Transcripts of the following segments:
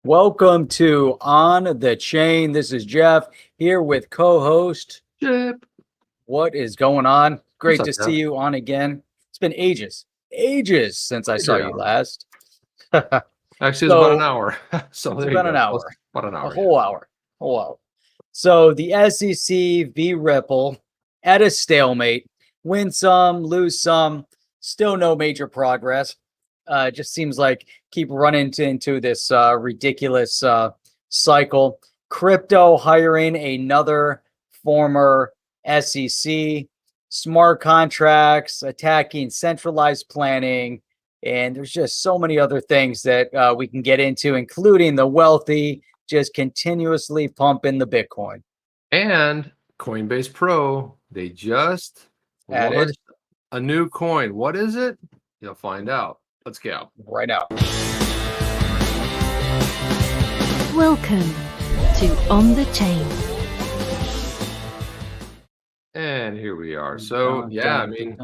Welcome to On the Chain. This is Jeff here with co-host. Chip. What is going on? Great up, to Jeff? see you on again. It's been ages since I saw you last. Actually, it's about an hour. So It's there you about an go. hour. About an hour. A whole hour. So the SEC v Ripple at a stalemate. Win some, lose some. Still no major progress. Just seems like keep running into this ridiculous cycle. Crypto hiring another former SEC. Smart contracts attacking centralized planning. And there's just so many other things that we can get into, including the wealthy just continuously pumping the Bitcoin. And Coinbase Pro, they just Added launched a new coin. What is it? You'll find out. Let's go. right now. Welcome to On the Chain. And here we are. So, yeah, I mean,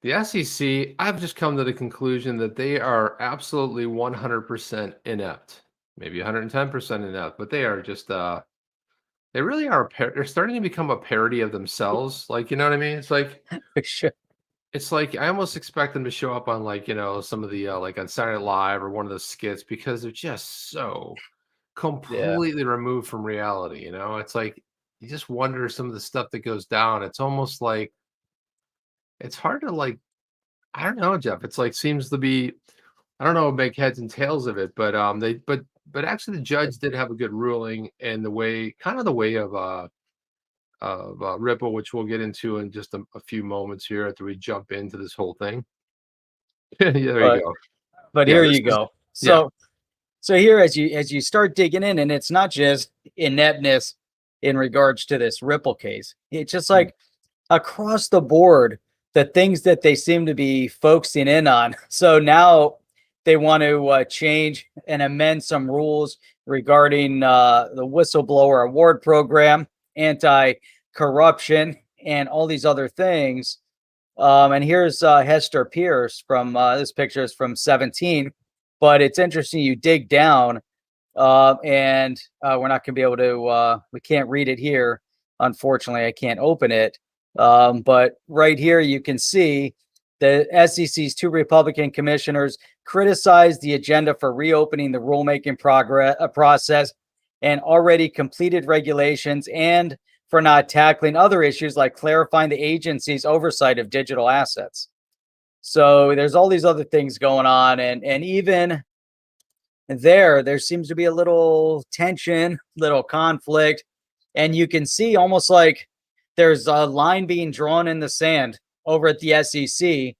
the SEC, I've just come to the conclusion that they are absolutely 100% inept, maybe 110% inept, but they are just, they really are, they're starting to become a parody of themselves. Like, you know what I mean? It's like, it's like I almost expect them to show up on, like, you know, some of the like on Saturday Night Live or one of those skits, because they're just so completely removed from reality. You know, it's like you just wonder some of the stuff that goes down. It's almost like it's hard to, like, I don't know, Jeff. It's like seems to be, I don't know, make heads and tails of it, but but actually the judge did have a good ruling, and the way, kind of the way of Ripple, which we'll get into in just a few moments here after we jump into this whole thing. There you go. But Yeah, here this you is- go. So here, as you start digging in, and it's not just ineptness in regards to this Ripple case. It's just like across the board, the things that they seem to be focusing in on. So now they want to change and amend some rules regarding the whistleblower award program, anti-corruption, and all these other things. And here's Hester Pierce from this picture is from 17, but it's interesting. You dig down, and we're not going to be able to. We can't read it here, unfortunately. I can't open it. But right here, you can see the SEC's two Republican commissioners criticized the agenda for reopening the rulemaking process and already completed regulations, and for not tackling other issues like clarifying the agency's oversight of digital assets. So there's all these other things going on, and even there seems to be a little tension, little conflict, and you can see almost like there's a line being drawn in the sand over at the SEC,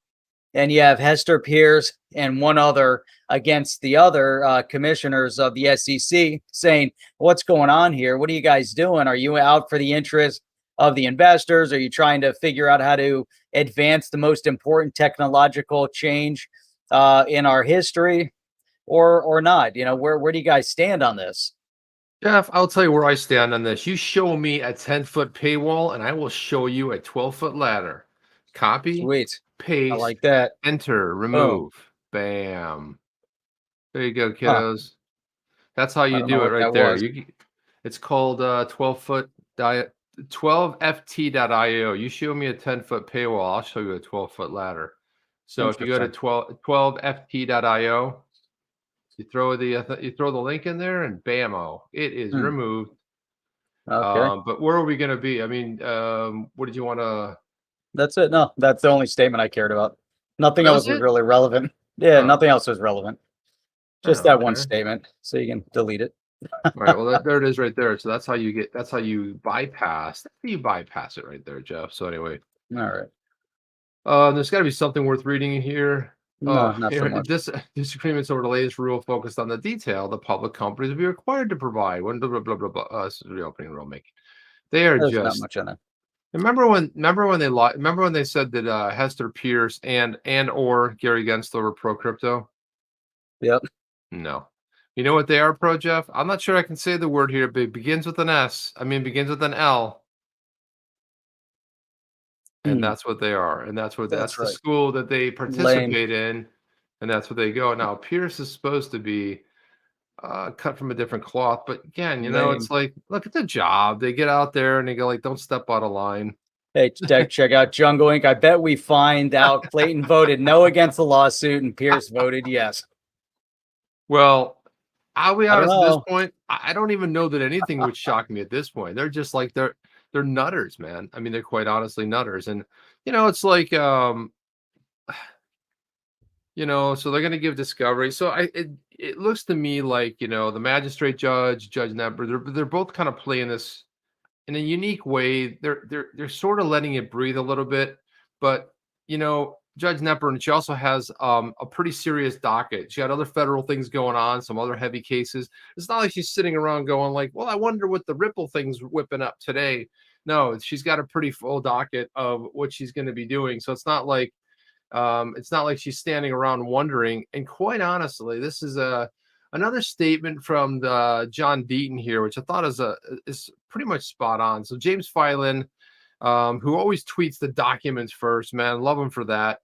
and you have Hester Pierce and one other against the other commissioners of the SEC saying, what's going on here? What are you guys doing? Are you out for the interest of the investors? Are you trying to figure out how to advance the most important technological change in our history, or not? You know, where do you guys stand on this? Jeff, I'll tell you where I stand on this. You show me a 10-foot paywall, and I will show you a 12-foot ladder. Copy, Sweet. paste, I like that. enter, remove. Bam. There you go, kiddos. That's how you do it right there. It's called 12-foot 12ft.io. You show me a 10-foot paywall, I'll show you a 12-foot ladder. So if you go to 12ft.io, you throw the link in there, and bammo, it is removed. Okay. But where are we going to be? I mean, what did you want to? That's it. No, that's the only statement I cared about. Nothing else was really relevant. Yeah, nothing else was relevant. Just that one statement. So you can delete it. All right. Well, there it is right there. So that's how you bypass. That's how you bypass it right there, Jeff. So anyway. All right. There's got to be something worth reading in here. No, not so much. This disagreements over the latest rule focused on the detail the public companies will be required to provide when blah blah blah blah. Reopening rulemaking. They are There's just not much in it. Remember when they said that Hester Pierce and or Gary Gensler were pro crypto? Yep. No. You know what they are pro, Jeff? I'm not sure I can say the word here, but it begins with an S. I mean, begins with an L. And that's what they are. And that's the school that they participate in. And that's what they go. Now, Pierce is supposed to be cut from a different cloth. But again, Lame. it's like, look at the job. They get out there and they go like, don't step out of line. Hey, check out Jungle Inc. I bet we find out Clayton voted no against the lawsuit and Pierce voted yes. Well, I'll be I don't honest, at this know. point, I don't even know that anything would shock me at this point. They're just like they're nutters, man. I mean, they're quite honestly nutters. And it's like so they're gonna give discovery. So it looks to me like, the magistrate judge, Judge Nepper, they're both kind of playing this in a unique way. They're sort of letting it breathe a little bit, but Judge Nepper, and she also has a pretty serious docket. She had other federal things going on, some other heavy cases. It's not like she's sitting around going like, well, I wonder what the Ripple thing's whipping up today. No, she's got a pretty full docket of what she's going to be doing. So it's not like she's standing around wondering. And quite honestly, this is another statement from the John Deaton here, which I thought is pretty much spot on. So James Filan, who always tweets the documents first, man, love him for that.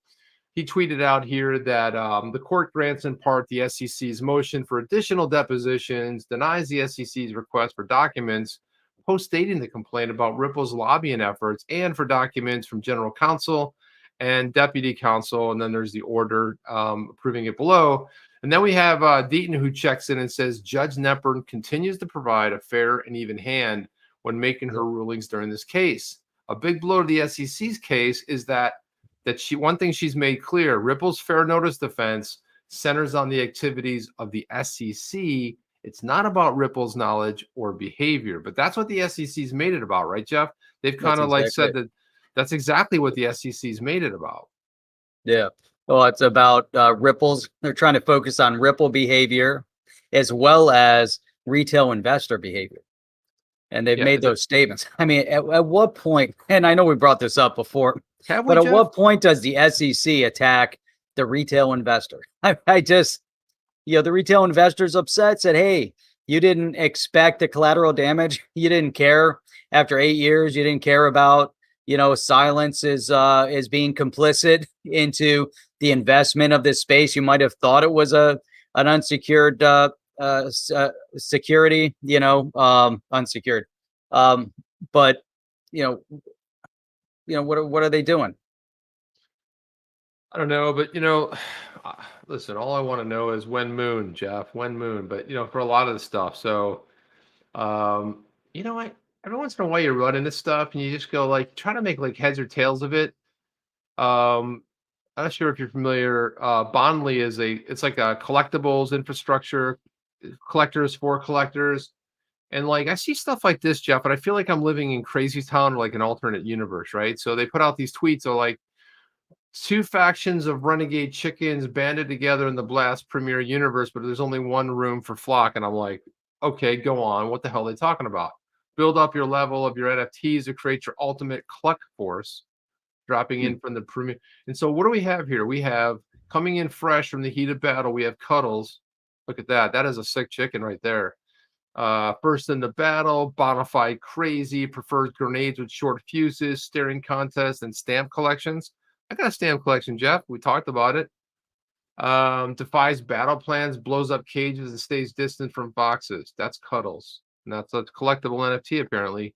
He tweeted out here that the court grants in part the SEC's motion for additional depositions, denies the SEC's request for documents post-dating the complaint about Ripple's lobbying efforts, and for documents from general counsel and deputy counsel. And then there's the order approving it below. And then we have Deaton, who checks in and says, Judge Nepper continues to provide a fair and even hand when making her rulings during this case. A big blow to the SEC's case is that one thing she's made clear: Ripple's fair notice defense centers on the activities of the SEC. It's not about Ripple's knowledge or behavior. But that's what the SEC's made it about, right, Jeff? They've kind of said that that's exactly what the SEC's made it about. Yeah. Well, it's about Ripple's. They're trying to focus on Ripple behavior as well as retail investor behavior. And they've made those statements. I mean, at what point, and I know we brought this up before, but at what point does the SEC attack the retail investor? I just, the retail investor's upset, said, hey, you didn't expect the collateral damage. You didn't care after 8 years. You didn't care about, silence is being complicit into the investment of this space. You might have thought it was an unsecured security, unsecured. But what are they doing? I don't know, but listen, all I want to know is when moon, Jeff, when moon. But for a lot of the stuff. So every once in a while you run into stuff and you just go like, try to make like heads or tails of it. I'm not sure if you're familiar. Bondly it's like a collectibles infrastructure, collectors for collectors. And like I see stuff like this, Jeff, and I feel like I'm living in Crazy Town, or like an alternate universe, right? So they put out these tweets of like, two factions of renegade chickens banded together in the Blast Premier universe, but there's only one room for flock. And I'm like, okay, go on. What the hell are they talking about? Build up your level of your NFTs to create your ultimate cluck force, dropping in from the Premier. And so what do we have here? We have, coming in fresh from the heat of battle, we have Cuddles. Look at that. That is a sick chicken right there. First in the battle, bonafide crazy, prefers grenades with short fuses, staring contests, and stamp collections. I got a stamp collection, Jeff. We talked about it. Defies battle plans, blows up cages, and stays distant from boxes. That's Cuddles. And that's a collectible NFT, apparently.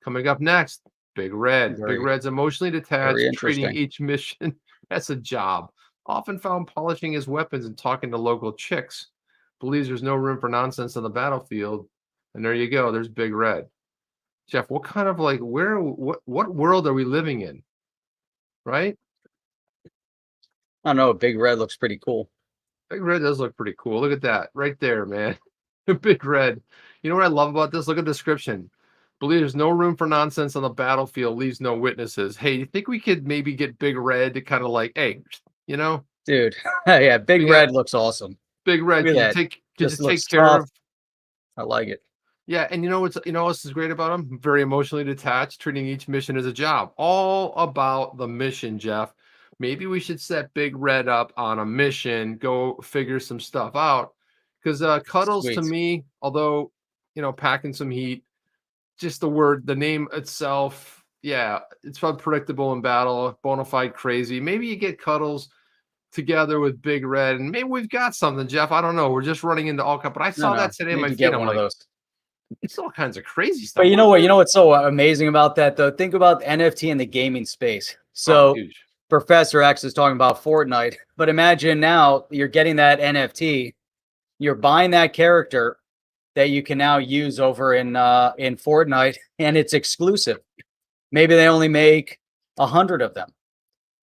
Coming up next, Big Red. Big Red's emotionally detached, treating each mission as a job. Often found polishing his weapons and talking to local chicks. Believes there's no room for nonsense on the battlefield. And there you go. There's Big Red. Jeff, what kind of like, what world are we living in? Right? I don't know. Big Red looks pretty cool. Big Red does look pretty cool. Look at that right there, man. Big Red. You know what I love about this? Look at the description. Believe there's no room for nonsense on the battlefield, leaves no witnesses. Hey, you think we could maybe get Big Red to kind of like, hey, Dude. Yeah, Big Red looks awesome. Big Red, could you take care tough. of? I like it. Yeah, and what else is great about him? Very emotionally detached, treating each mission as a job. All about the mission, Jeff. Maybe we should set Big Red up on a mission, go figure some stuff out. Because Cuddles, to me, although, packing some heat, just the name itself, yeah, it's unpredictable in battle, bona fide crazy. Maybe you get Cuddles together with Big Red, and maybe we've got something, Jeff. I don't know. We're just running into all kinds, but I saw that today in Need my to feed. get I'm one of like, those. it's all kinds of crazy stuff. But you know what? You know what's so amazing about that, though? Think about NFT in the gaming space. So huge. Professor X is talking about Fortnite, but imagine now you're getting that NFT, you're buying that character that you can now use over in Fortnite, and it's exclusive. Maybe they only make 100 of them.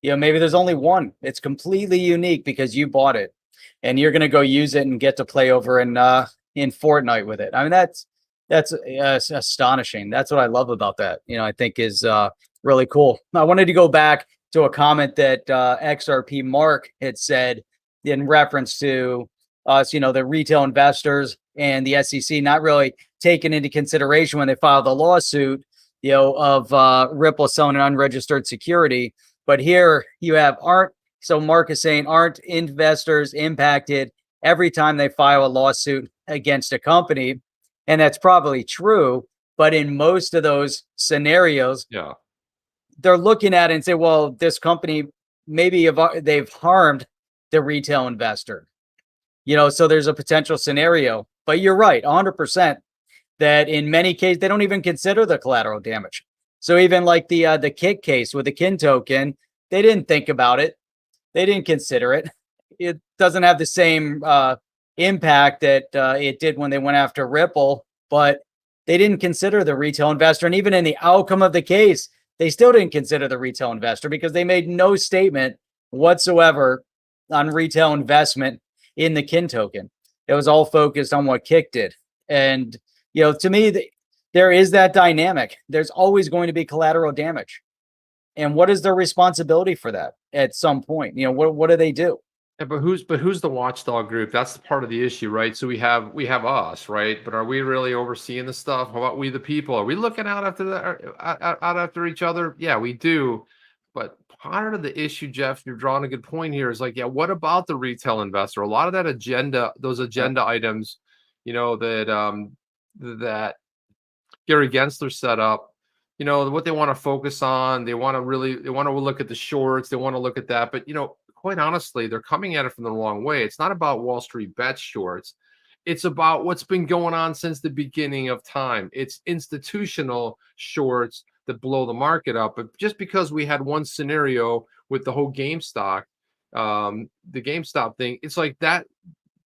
You know, maybe there's only one. It's completely unique because you bought it, and you're gonna go use it and get to play over in Fortnite with it. I mean, that's astonishing. That's what I love about that. You know, I think is really cool. I wanted to go back to a comment that XRP Mark had said in reference to us, you know, the retail investors and the SEC not really taken into consideration when they filed the lawsuit, you know, of Ripple selling an unregistered security. But here you have so Mark is saying, aren't investors impacted every time they file a lawsuit against a company? And that's probably true. But in most of those scenarios, they're looking at it and say, well, this company, maybe they've harmed the retail investor. You know, so there's a potential scenario. But you're right, 100%, that in many cases, they don't even consider the collateral damage. So even like the Kick case with the Kin token, they didn't think about it. They didn't consider it. It doesn't have the same impact that it did when they went after Ripple, but they didn't consider the retail investor. And even in the outcome of the case, they still didn't consider the retail investor because they made no statement whatsoever on retail investment in the Kin token. It was all focused on what Kick did. And, you know, to me, there is that dynamic. There's always going to be collateral damage. And what is their responsibility for that at some point? You know, what do they do? Yeah, but who's the watchdog group? That's part of the issue, right? So we have us, right? But are we really overseeing the stuff? How about we the people? Are we looking out after each other? Yeah, we do. But part of the issue, Jeff, you're drawing a good point here, is like, yeah, what about the retail investor? A lot of that agenda, those agenda items, you know, that Gary Gensler set up, you know, what they want to focus on. They want to look at the shorts. They want to look at that. But, you know, quite honestly, they're coming at it from the wrong way. It's not about Wall Street bets shorts. It's about what's been going on since the beginning of time. It's institutional shorts that blow the market up. But just because we had one scenario with the whole GameStop, the GameStop thing, it's like that.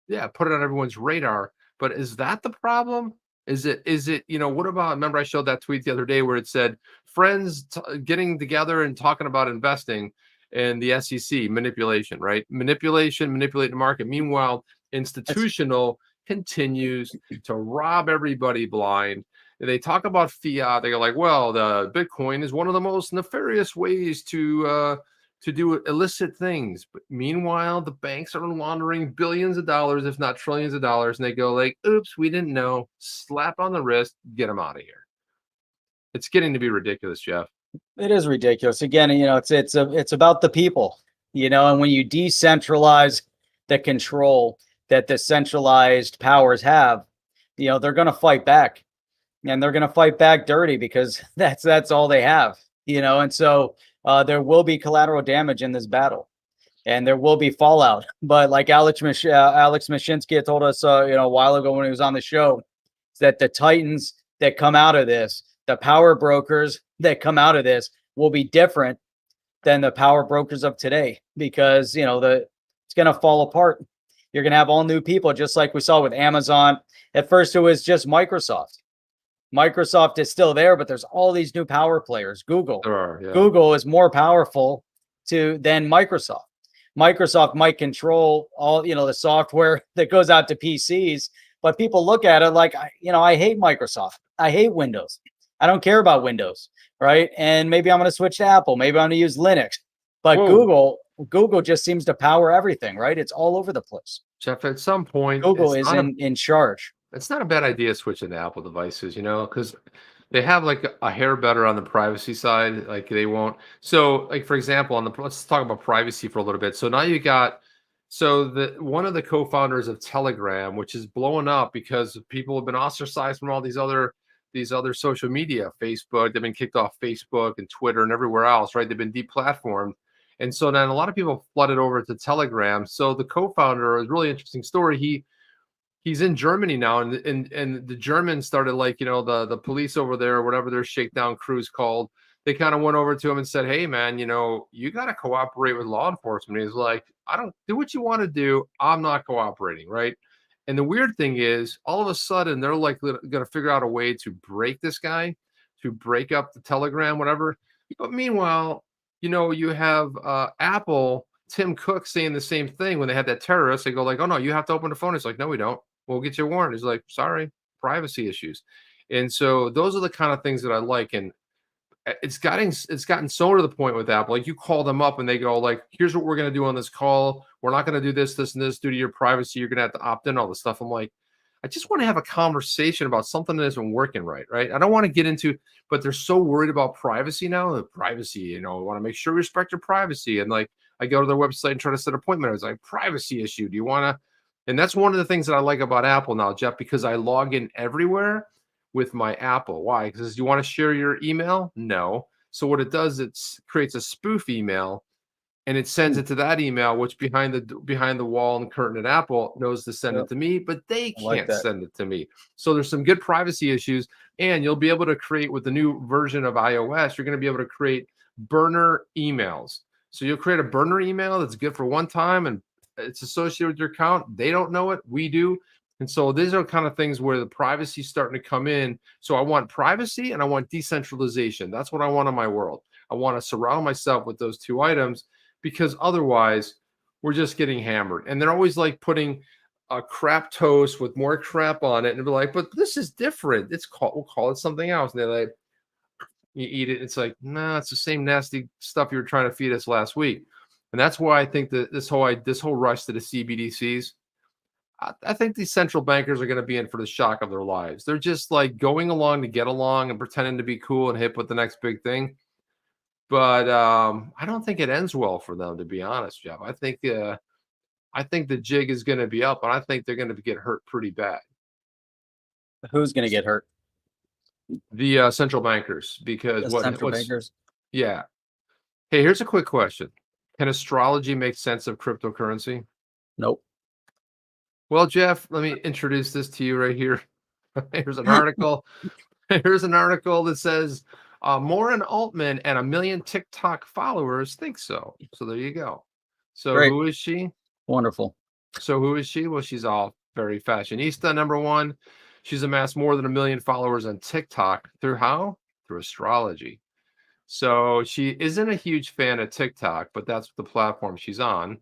Yeah, put it on everyone's radar. But is that the problem? Is it, you know, what about, remember I showed that tweet the other day where it said friends getting together and talking about investing, and the SEC manipulation, right? Manipulate the market. Meanwhile, institutional continues to rob everybody blind. They talk about fiat. They go like, well, the Bitcoin is one of the most nefarious ways to do illicit things. But meanwhile, the banks are laundering billions of dollars, if not trillions of dollars. And they go like, oops, we didn't know. Slap on the wrist, get them out of here. It's getting to be ridiculous, Jeff. It is ridiculous. Again, you know, it's about the people, you know, and when you decentralize the control that the centralized powers have, you know, they're going to fight back, and they're going to fight back dirty because that's all they have, you know. And so there will be collateral damage in this battle, and there will be fallout. But like Alex Mashinsky had told us, you know, a while ago when he was on the show, that the titans that come out of this, the power brokers that come out of this, will be different than the power brokers of today, because, you know, it's going to fall apart. You're going to have all new people, just like we saw with Amazon. At first, it was just Microsoft. Microsoft is still there, but there's all these new power players. Google. Google is more powerful than Microsoft. Microsoft might control all, you know, the software that goes out to PCs, but people look at it like, you know, I hate Microsoft. I hate Windows. I don't care about Windows, right? And maybe I'm going to switch to Apple. Maybe I'm going to use Linux. But Google just seems to power everything, right? It's all over the place. Jeff, at some point, Google is in charge. It's not a bad idea switching to Apple devices, you know, because they have like a hair better on the privacy side. Like they won't. So, like for example, let's talk about privacy for a little bit. So now you got one of the co-founders of Telegram, which is blowing up because people have been ostracized from all these other social media. Facebook, they've been kicked off Facebook and Twitter and everywhere else, right? They've been deplatformed. And so then a lot of people flooded over to Telegram. So the co-founder, is a really interesting story. He's in Germany now, and the Germans started, like, the police over there, or whatever their shakedown crew's called. They kind of went over to him and said, "Hey man, you got to cooperate with law enforcement." He's like, "I don't do what you want to do. I'm not cooperating." Right. And the weird thing is, all of a sudden, they're like going to figure out a way to break this guy, to break up the Telegram, whatever. But meanwhile, you have Apple, Tim Cook, saying the same thing when they had that terrorist. They go like, "Oh no, you have to open the phone." It's like, "No, we don't. We'll get you a warrant." He's like, "Sorry, privacy issues." And so those are the kind of things that I like. And it's gotten so to the point with Apple. Like, you call them up and they go like, "Here's what we're going to do on this call. We're not going to do this, this, and this due to your privacy. You're going to have to opt in, all this stuff." I'm like, I just want to have a conversation about something that isn't working right. I don't want to get into, but they're so worried about privacy now. The privacy, we want to make sure we respect your privacy. And like, I go to their website and try to set an appointment. I was like, "Privacy issue. Do you want to?" And that's one of the things that I like about Apple now, Jeff, because I log in everywhere with my Apple. Why? Because, "Do you want to share your email?" No. So what it does, it creates a spoof email, and it sends it to that email, which behind the wall and curtain at Apple knows to send it to me, but they can't send it to me. So there's some good privacy issues, and you'll be able to create, with the new version of iOS, you're going to be able to create burner emails. So you'll create a burner email that's good for one time, and it's associated with your account. They don't know it. We do. And so these are kind of things where the privacy is starting to come in. So I want privacy and I want decentralization. That's what I want in my world. I want to surround myself with those two items, because otherwise we're just getting hammered. And they're always like putting a crap toast with more crap on it. And they're like, "But this is different. We'll call it something else." And they're like, you eat it. It's like, "Nah, it's the same nasty stuff you were trying to feed us last week." And that's why I think that this whole rush to the CBDCs, I think these central bankers are going to be in for the shock of their lives. They're just like going along to get along and pretending to be cool and hip with the next big thing. But I don't think it ends well for them, to be honest, Jeff. I think the jig is going to be up, and I think they're going to get hurt pretty bad. Who's going to get hurt? The central bankers, because central bankers. Yeah. Hey, here's a quick question: can astrology make sense of cryptocurrency? Nope. Well, Jeff, let me introduce this to you right here. Here's an article. Here's an article that says Maureen Altman and 1 million TikTok followers think so. So there you go. So Great. Who is she? Wonderful. So who is she? Well, she's all very fashionista. Number one, she's amassed more than 1 million followers on TikTok. Through how? Through astrology. So she isn't a huge fan of TikTok, but that's the platform she's on.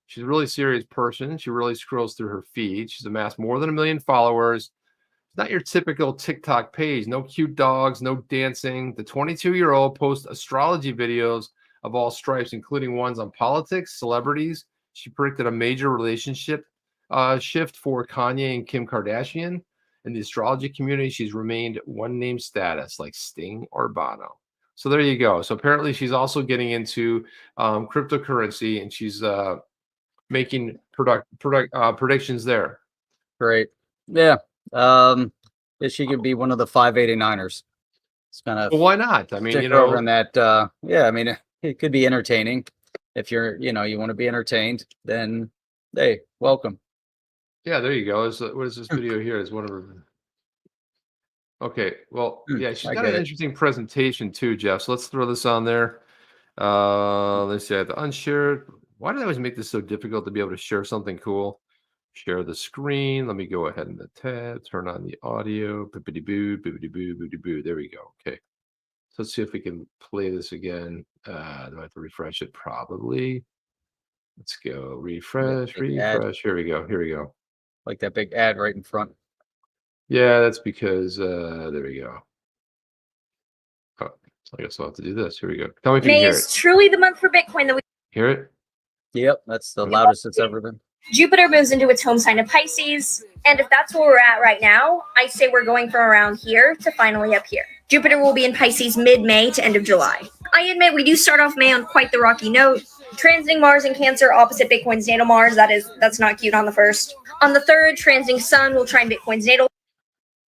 She's a really serious person. She really scrolls through her feed. She's amassed more than 1 million followers. It's not your typical TikTok page. No cute dogs, no dancing. The 22-year-old posts astrology videos of all stripes, including ones on politics, celebrities. She predicted a major relationship shift for Kanye and Kim Kardashian. In the astrology community, she's remained one name status, like Sting or Bono. So there you go. So apparently she's also getting into cryptocurrency, and she's making predictions there. Great. Yeah. She could be one of the 589ers. It's kind of, well, why not? I mean, over in that. Yeah, I mean, it could be entertaining. If you're, you want to be entertained, then hey, welcome. Yeah, there you go. What is this video here? Is one of her. Okay, well, yeah, she's got an interesting presentation too, Jeff. So let's throw this on there. Let's see. I have to unshare. Why do they always make this so difficult to be able to share something cool? Share the screen. Let me go ahead in the tab, turn on the audio. Bippity boo, bippity boo, bippity boo. There we go. Okay. So let's see if we can play this again. Do I have to refresh it? Probably. Let's go. Refresh. Ad. Here we go. Here we go. Like that big ad right in front. Yeah, that's because there we go. Oh, so I guess I'll have to do this. Here we go. Tell me if you can hear it. May is truly the month for Bitcoin that we hear it. Yep, that's the loudest it's ever been. Jupiter moves into its home sign of Pisces, and if that's where we're at right now, I say we're going from around here to finally up here. Jupiter will be in Pisces mid-May to end of July. I admit we do start off May on quite the rocky note. Transiting Mars in Cancer opposite Bitcoin's natal Mars, that's not cute on the 1st. On the 3rd, transiting Sun will trine Bitcoin's natal.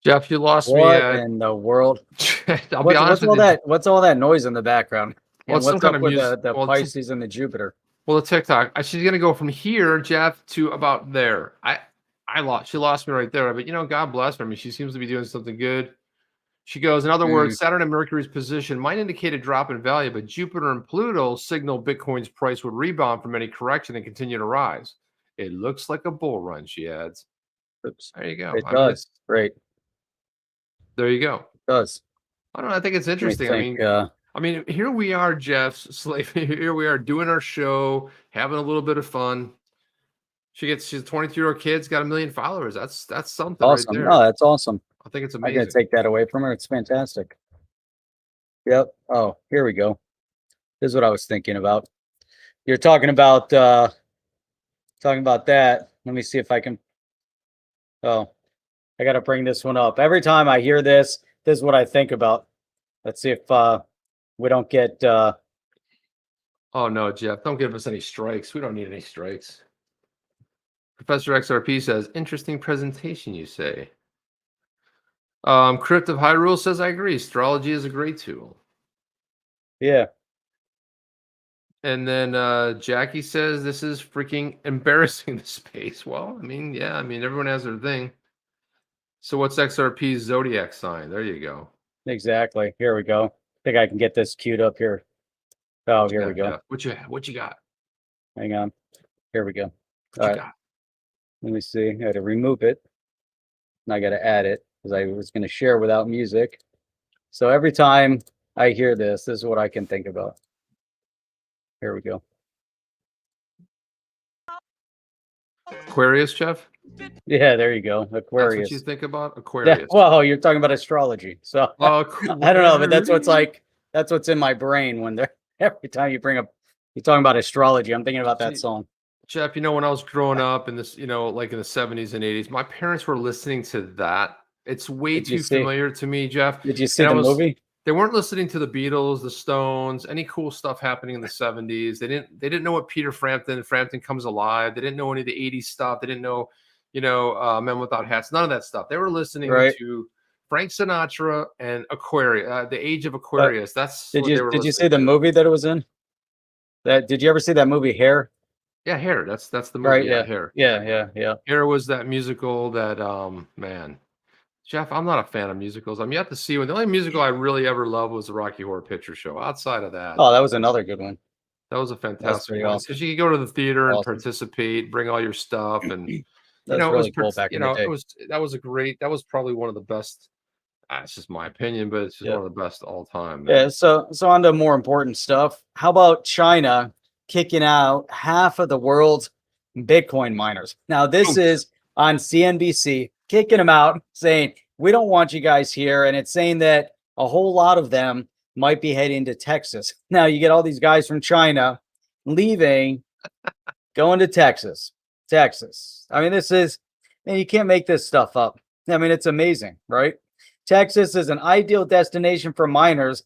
Jeff, you lost me. What in the world? I'll be honest with you. What's all that noise in the background? Well, And it's some what's kind up of with music. the Well, Pisces and the Jupiter? well, the TikTok. She's gonna go from here, Jeff, to about there. She lost me right there. But God bless her. I mean, she seems to be doing something good. She goes, in other words, Saturn and Mercury's position might indicate a drop in value, but Jupiter and Pluto signal Bitcoin's price would rebound from any correction and continue to rise. It looks like a bull run, she adds. Oops. There you go. It I mean, does. Right. there you go. It does. I don't know. I think it's Let me interesting. think, I mean, here we are, Jeff Slave. Here we are doing our show, having a little bit of fun. She's a 22-year-old kid's got 1 million followers. That's something right awesome. there. No, that's awesome. I think it's I'm amazing. gonna take that away from her. It's fantastic. Yep. Oh, here we go. This is what I was thinking about. You're talking about that. Let me see if I can. Oh, I got to bring this one up. Every time I hear this is what I think about. Let's see if we don't get. Oh no, Jeff! Don't give us any strikes. We don't need any strikes. Professor XRP says, "Interesting presentation." You say. Crypt of Hyrule says, "I agree. Astrology is a great tool." Yeah. And then Jackie says, "This is freaking embarrassing, the space." Well, I mean, yeah, I mean, everyone has their thing. So what's XRP's zodiac sign? There you go. Exactly. Here we go. I think I can get this queued up here. Oh, here we go. Yeah. What you got? Hang on. Here we go. What you got? Let me see. I got to remove it. And I got to add it because I was going to share without music. So every time I hear this is what I can think about. Here we go. Aquarius, Jeff? Yeah, there you go. Aquarius. That's what you think about? Aquarius. Yeah, well, you're talking about astrology. So I don't know, but that's what's in my brain when every time you're talking about astrology, I'm thinking about that song. Jeff, when I was growing up in this, like in the 70s and 80s, my parents were listening to that. It's way too familiar to me, Jeff. Did you see the movie? They weren't listening to the Beatles, the Stones, any cool stuff happening in the 70s. They didn't know what Peter Frampton Comes Alive. They didn't know any of the 80s stuff. They didn't know, Men Without Hats, none of that stuff. They were listening to Frank Sinatra and Aquarius, the Age of Aquarius. That's did you see the movie that it was in? Did you ever see that movie Hair? Yeah, Hair. That's the movie. Right, yeah. Hair. Yeah. Hair was that musical that man. Jeff, I'm not a fan of musicals. I'm yet to see one. The only musical I really ever loved was the Rocky Horror Picture Show. Outside of that, oh, that was another good one. That was a fantastic one awesome. because you could go to the theater and participate, bring all your stuff, and that was really cool back in the day. That was probably one of the best. It's just my opinion, but it's just one of the best all time. Man. Yeah. So on to more important stuff. How about China kicking out half of the world's Bitcoin miners? Now this is on CNBC, kicking them out, saying we don't want you guys here, and it's saying that a whole lot of them might be heading to Texas. Now you get all these guys from China leaving, going to Texas. I mean, you can't make this stuff up. I mean, it's amazing, right? Texas is an ideal destination for miners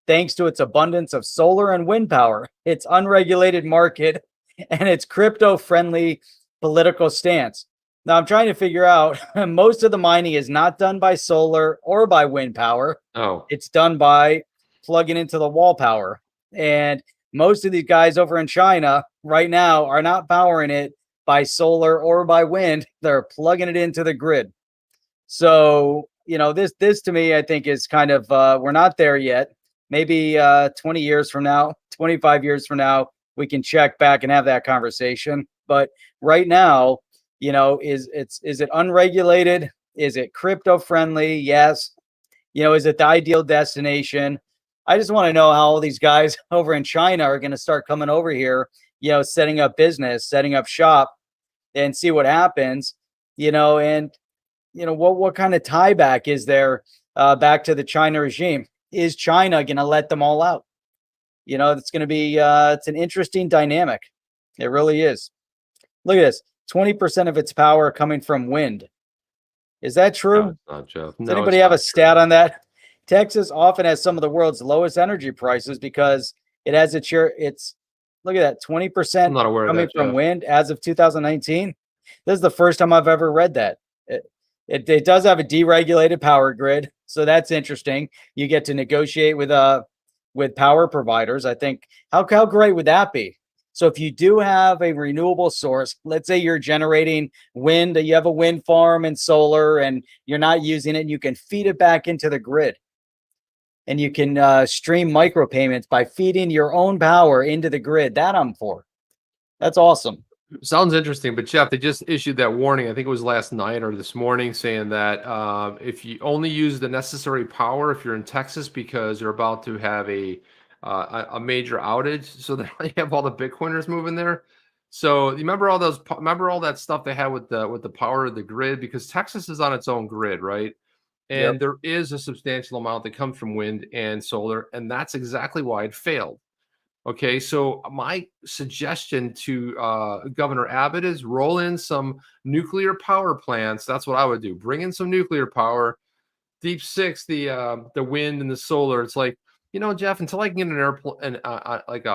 thanks to its abundance of solar and wind power, its unregulated market, and its crypto-friendly political stance. Now, I'm trying to figure out, most of the mining is not done by solar or by wind power. Oh. It's done by plugging into the wall power. And most of these guys over in China right now are not powering it by solar or by wind. They're plugging it into the grid. So, this to me, I think is kind of, we're not there yet. Maybe 20 years from now, 25 years from now, we can check back and have that conversation. But right now, is it unregulated? Is it crypto friendly? Yes. Is it the ideal destination? I just want to know how all these guys over in China are going to start coming over here, setting up business, setting up shop, and see what happens, and what kind of tie back is there back to the China regime? Is China going to let them all out? It's going to be it's an interesting dynamic. It really is. Look at this. 20% of its power coming from wind. Is that true? No, it's not, Jeff. Does anybody have a stat on that? Texas often has some of the world's lowest energy prices because it has its look at that, 20% coming from wind as of 2019. This is the first time I've ever read that. It does have a deregulated power grid, so that's interesting. You get to negotiate with with power providers. I think how great would that be? So if you do have a renewable source, let's say you're generating wind, you have a wind farm and solar, and you're not using it, and you can feed it back into the grid. And you can stream micropayments by feeding your own power into the grid. That I'm for. That's awesome. Sounds interesting, but Jeff, they just issued that warning. I think it was last night or this morning, saying that if you only use the necessary power if you're in Texas, because you're about to have a major outage, so that you have all the Bitcoiners moving there. So you remember all that stuff they had with the power of the grid, because Texas is on its own grid, right? And there is a substantial amount that comes from wind and solar, and that's exactly why it failed. Okay, so my suggestion to Governor Abbott is roll in some nuclear power plants. That's what I would do. Bring in some nuclear power. Deep six the wind and the solar. It's like, Jeff, until I can get an airplane, like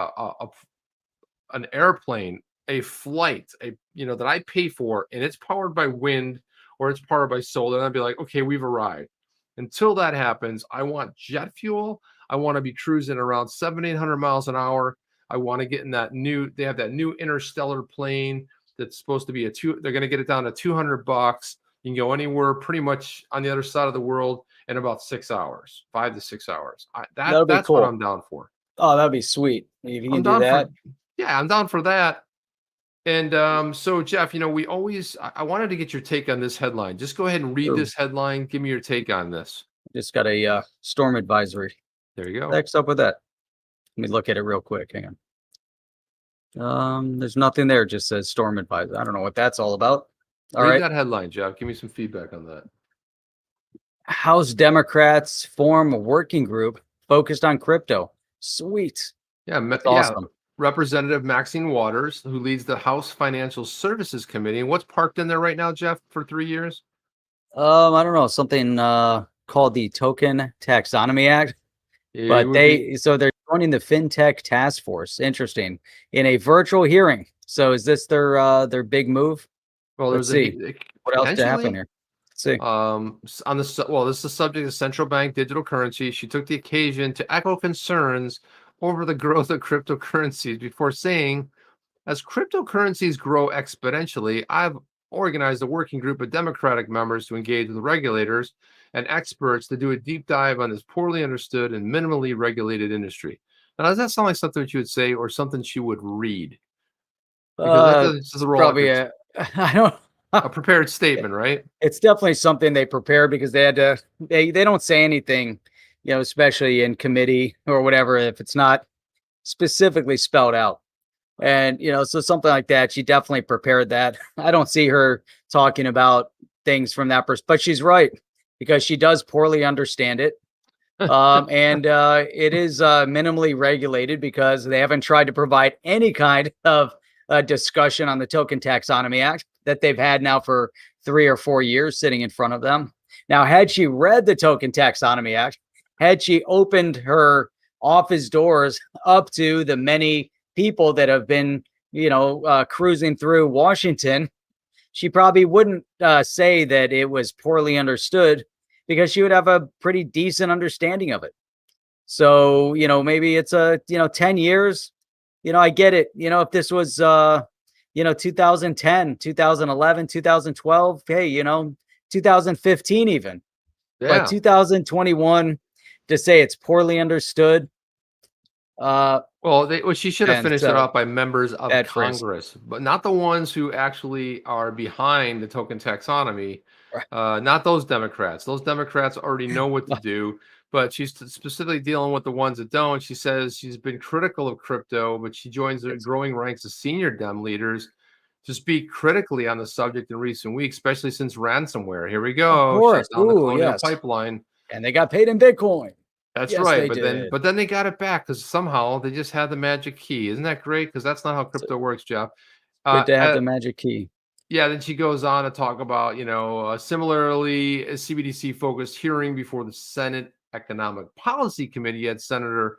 an airplane, a flight, that I pay for, and it's powered by wind or it's powered by solar, and I'd be like, okay, we've arrived. Until that happens, I want jet fuel. I want to be cruising around 700-800 miles an hour. I want to get in they have that new interstellar plane that's supposed to be they're going to get it down to $200. You can go anywhere pretty much on the other side of the world in about 6 hours, 5 to 6 hours. That's cool. What I'm down for. Oh, that'd be sweet. If you can do that. I'm down for that. And so, Jeff, I wanted to get your take on this headline. Just go ahead and read this headline. Give me your take on this. Just got a storm advisory. There you go. Next up with that. Let me look at it real quick. Hang on. There's nothing there. It just says storm advisory. I don't know what that's all about. Read that headline, Jeff. Give me some feedback on that. House Democrats form a working group focused on crypto. Sweet. Yeah, awesome. Representative Maxine Waters, who leads the House Financial Services Committee. And what's parked in there right now, Jeff, for 3 years? I don't know. Something called the Token Taxonomy Act. But they're joining the FinTech Task Force. Interesting. In a virtual hearing. So is this their big move? Well, let's see. What else to happen here? Let's see. This is the subject of central bank digital currency. She took the occasion to echo concerns over the growth of cryptocurrencies before saying, as cryptocurrencies grow exponentially, I've organized a working group of Democratic members to engage with regulators and experts to do a deep dive on this poorly understood and minimally regulated industry. Now, does that sound like something that you would say or something she would read? Because this is probably I don't a prepared statement, right? It's definitely something they prepared because they had to. They don't say anything, especially in committee or whatever, if it's not specifically spelled out. And so something like that, she definitely prepared that. I don't see her talking about things from that perspective, but she's right because she does poorly understand it. And it is minimally regulated because they haven't tried to provide any kind of discussion on the Token Taxonomy Act that they've had now for 3 or 4 years sitting in front of them. Now, had she read the Token Taxonomy Act, had she opened her office doors up to the many people that have been, cruising through Washington, she probably wouldn't say that it was poorly understood because she would have a pretty decent understanding of it. So, maybe it's 10 years. I get it. If this was, 2010, 2011, 2012, hey, 2015 even. Yeah. But 2021, to say it's poorly understood. She should have finished it off by members of Congress, but not the ones who actually are behind the token taxonomy. Not those Democrats. Those Democrats already know what to do, but she's specifically dealing with the ones that don't. She says she's been critical of crypto, but she joins the growing ranks of senior Dem leaders to speak critically on the subject in recent weeks, especially since ransomware. Here we go. Of course. Shut down the Colonial pipeline. And they got paid in Bitcoin. That's right. But then they got it back because somehow they just had the magic key. Isn't that great? Because that's not how crypto works, Jeff. Good to have the magic key. Yeah, then she goes on to talk about, similarly, a CBDC-focused hearing before the Senate Economic Policy Committee had Senator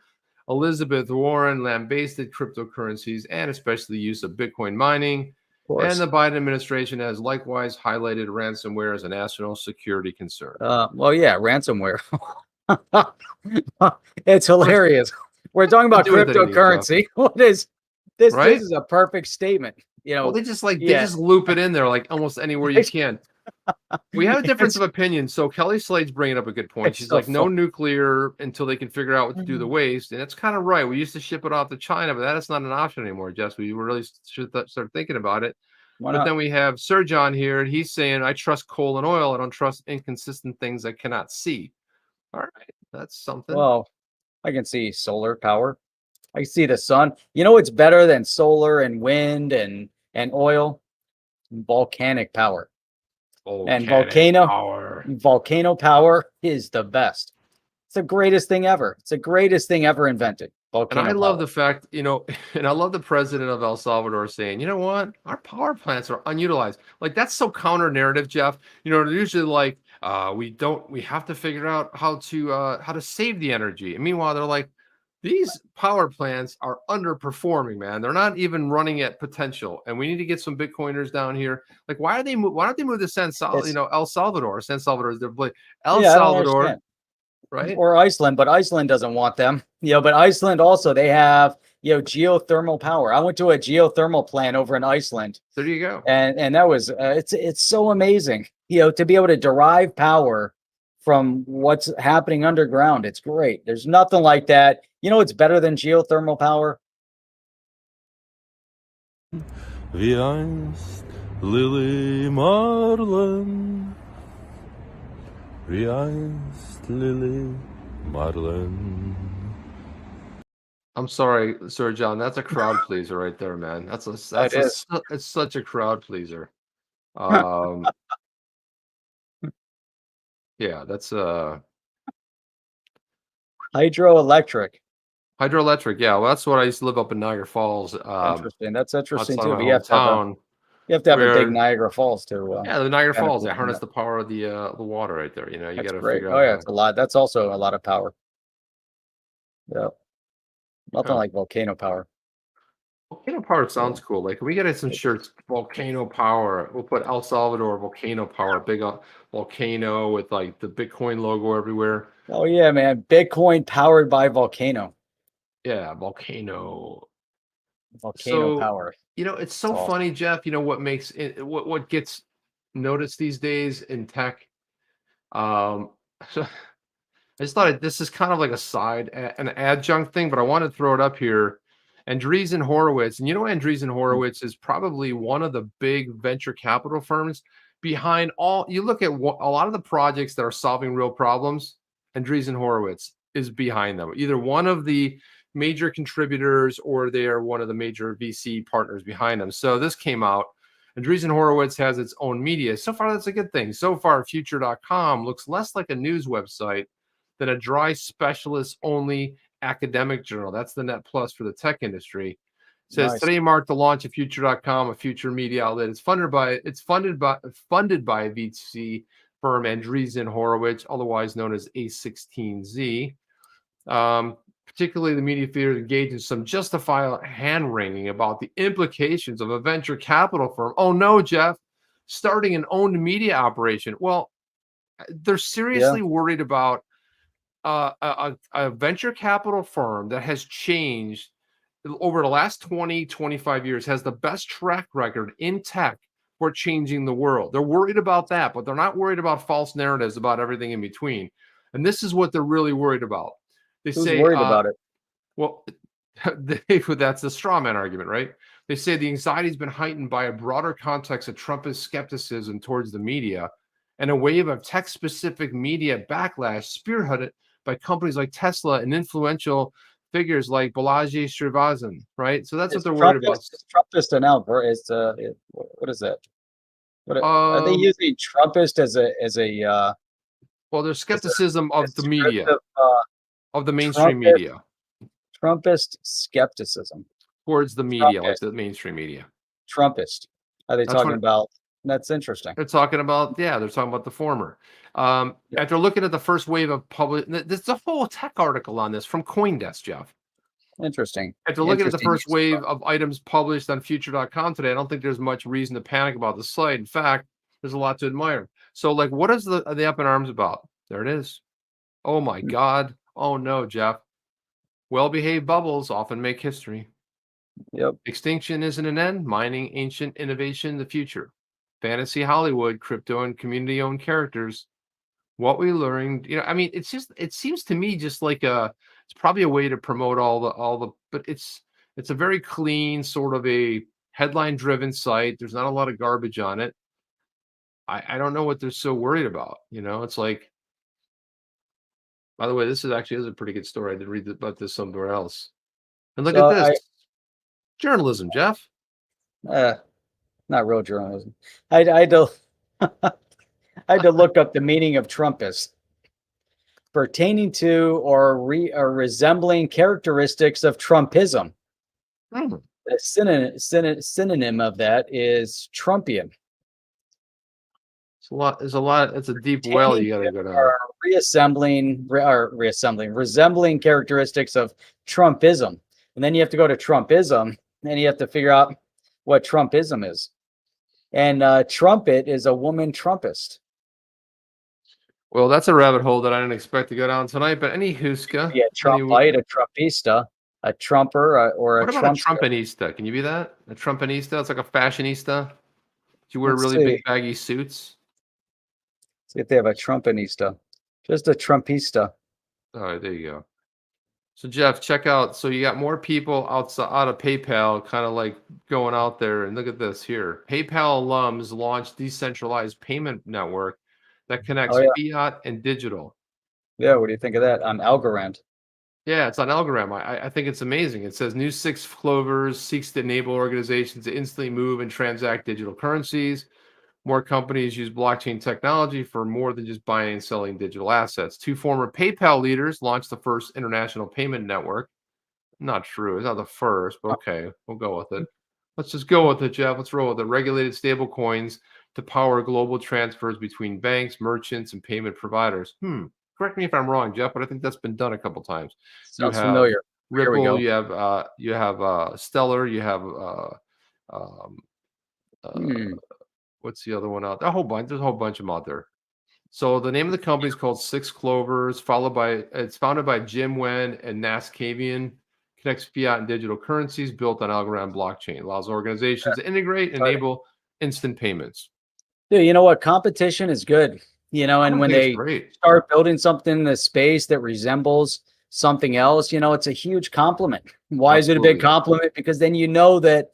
Elizabeth Warren lambasted cryptocurrencies and especially the use of Bitcoin mining. And the Biden administration has likewise highlighted ransomware as a national security concern. Ransomware. It's hilarious. We're talking about do with anything, Jeff. cryptocurrency. What is this? Right? This is a perfect statement. You know, Well, they just yeah. loop it in there like almost anywhere you can. We have a difference It's- of opinion. So Kelly Slade's bringing up a good point. it's She's so like, no fun. nuclear until they can figure out what to do with the Mhm. waste. And that's kind of right. We used to ship it off to China, but that is not an option anymore, Jess. We really should start thinking about it. Why But not? then we have Sir John here, and he's saying, I trust coal and oil. I don't trust inconsistent things I cannot see. All right. That's something. Well, I can see solar power. I can see the sun. You know what's better than solar and wind and oil? Volcanic power. And volcano power is the best. It's the greatest thing ever. It's the greatest thing ever invented. And I love the fact, and I love the president of El Salvador saying, you know what, our power plants are unutilized. Like, that's so counter narrative, Jeff. They're usually like, we have to figure out how to save the energy. And meanwhile, they're like, these power plants are underperforming, man. They're not even running at potential. And we need to get some Bitcoiners down here. Like, why don't they move to El Salvador? San Salvador is their place. El Salvador. Right. Or Iceland, but Iceland doesn't want them. But Iceland also, they have, geothermal power. I went to a geothermal plant over in Iceland. There you go. And that was, it's so amazing, to be able to derive power from what's happening underground. It's great. There's nothing like that. It's better than geothermal power. Wie einst Lily Marlin. Wie einst Lily Marlin. I'm sorry, Sir John. That's a crowd pleaser right there, man. It's such a crowd pleaser. Yeah, that's Hydroelectric. Hydroelectric. Yeah, well, that's what I used to live up in Niagara Falls. Interesting. That's interesting outside too. my But you have to have a big Niagara Falls too. Yeah, the Niagara Falls. They harness the power of the water right there. You got to figure out. Oh yeah, it's a lot. That's also a lot of power. Yeah, nothing like volcano power. Volcano power sounds cool. Like, we get some shirts, volcano power. We'll put El Salvador volcano power, big volcano with like the Bitcoin logo everywhere. Oh yeah, man. Bitcoin powered by Volcano. Yeah, volcano power. It's so funny, Jeff. What makes it, what gets noticed these days in tech. So I just thought this is kind of like an adjunct thing, but I want to throw it up here. Andreessen Horowitz, and Andreessen Horowitz is probably one of the big venture capital firms behind all. You look at a lot of the projects that are solving real problems. Andreessen Horowitz is behind them, either one of the major contributors or they are one of the major VC partners behind them. So this came out. Andreessen Horowitz has its own media. So far, that's a good thing. So far, Future.com looks less like a news website than a dry specialist-only academic journal. That's the net plus for the tech industry. It says Nice. Today marked the launch of Future.com, a future media outlet. It's funded by a VC firm, Andreessen Horowitz, otherwise known as A16Z. Particularly, the media field engaged in some justifiable hand-wringing about the implications of a venture capital firm. Oh no, Jeff, starting an owned media operation. Well, they're seriously worried about a venture capital firm that has changed over the last 25 years, has the best track record in tech for changing the world. They're worried about that, but they're not worried about false narratives about everything in between. And this is what they're really worried about. Who's worried about it? Well, that's the straw man argument, right? They say the anxiety has been heightened by a broader context of Trumpist skepticism towards the media and a wave of tech-specific media backlash spearheaded by companies like Tesla and influential figures like Balaji Srinivasan, right? So that's what they're worried about. Trumpist and Albert is what is that? Are they using Trumpist as a? Well, there's skepticism of the media, of the mainstream media. Trumpist skepticism towards the media, like the mainstream media. Trumpist. Are they talking about? That's interesting. They're talking about, they're talking about the former. After looking at the first wave of there's a whole tech article on this from CoinDesk, Jeff. Interesting. After looking at the first wave of items published on Future.com today, I don't think there's much reason to panic about the site. In fact, there's a lot to admire. So, like, what is the up in arms about? There it is. Oh my God. Oh no, Jeff. Well-behaved bubbles often make history. Yep. Extinction isn't an end. Mining, ancient innovation, the future. Fantasy Hollywood, crypto, and community-owned characters. What we learned, I mean, it seems to me just like it's probably a way to promote but it's a very clean sort of a headline-driven site. There's not a lot of garbage on it. I don't know what they're so worried about. It's like, by the way, this is a pretty good story. I did read about this somewhere else. And look So at this. Journalism, Jeff. not real journalism. I had to I had to look up the meaning of Trumpist. Pertaining to or resembling characteristics of Trumpism. Hmm. The synonym of that is Trumpian. There's a lot. It's a deep well you got to go down. Resembling characteristics of Trumpism. And then you have to go to Trumpism, and you have to figure out what Trumpism is. And trumpet is a woman Trumpist. Well, that's a rabbit hole that I didn't expect to go down tonight. But any Huska, Yeah, Trumpite, a Trumpista, a Trumper, or a what about Trumpster. a Trumpanista? Can you be that? A Trumpanista? It's like a fashionista. Do you wear Let's really see. big baggy suits? See if they have a Trumpanista. Just a Trumpista. All right, there you go. So Jeff, check out. So you got more people out of PayPal, kind of like going out there. And look at this here. PayPal alums launched decentralized payment network that connects fiat and digital. Yeah, what do you think of that? On Algorand. Yeah, it's on Algorand. I think it's amazing. It says new 6 Clovers seeks to enable organizations to instantly move and transact digital currencies. More companies use blockchain technology for more than just buying and selling digital assets. 2 former PayPal leaders launched the first international payment network. Not true. It's not the first, but okay, we'll go with it. Let's just go with it, Jeff. Let's roll with it. Regulated stable coins to power global transfers between banks, merchants, and payment providers. Correct me if I'm wrong, Jeff, but I think that's been done a couple times. Sounds familiar. Here we go. Ripple, you have Stellar, you have what's the other one out? A whole bunch. There's a whole bunch of them out there. So the name of the company is called 6 Clovers, it's founded by Jim Wen and Nas Kavian. Connects fiat and digital currencies built on Algorand blockchain. Allows organizations to integrate and enable instant payments. Dude, you know what? Competition is good. And when they start building something in the space that resembles something else, it's a huge compliment. Why is it a big compliment? Because then you know that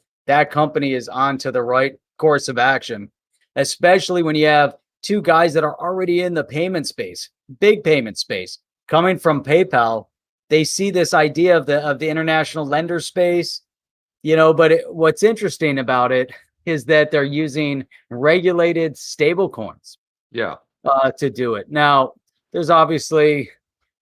company is onto the right course of action, especially when you have 2 guys that are already in the payment space, big payment space, coming from PayPal. They see this idea of the international lender space, but what's interesting about it is that they're using regulated stable coins. Yeah. To do it. Now, there's obviously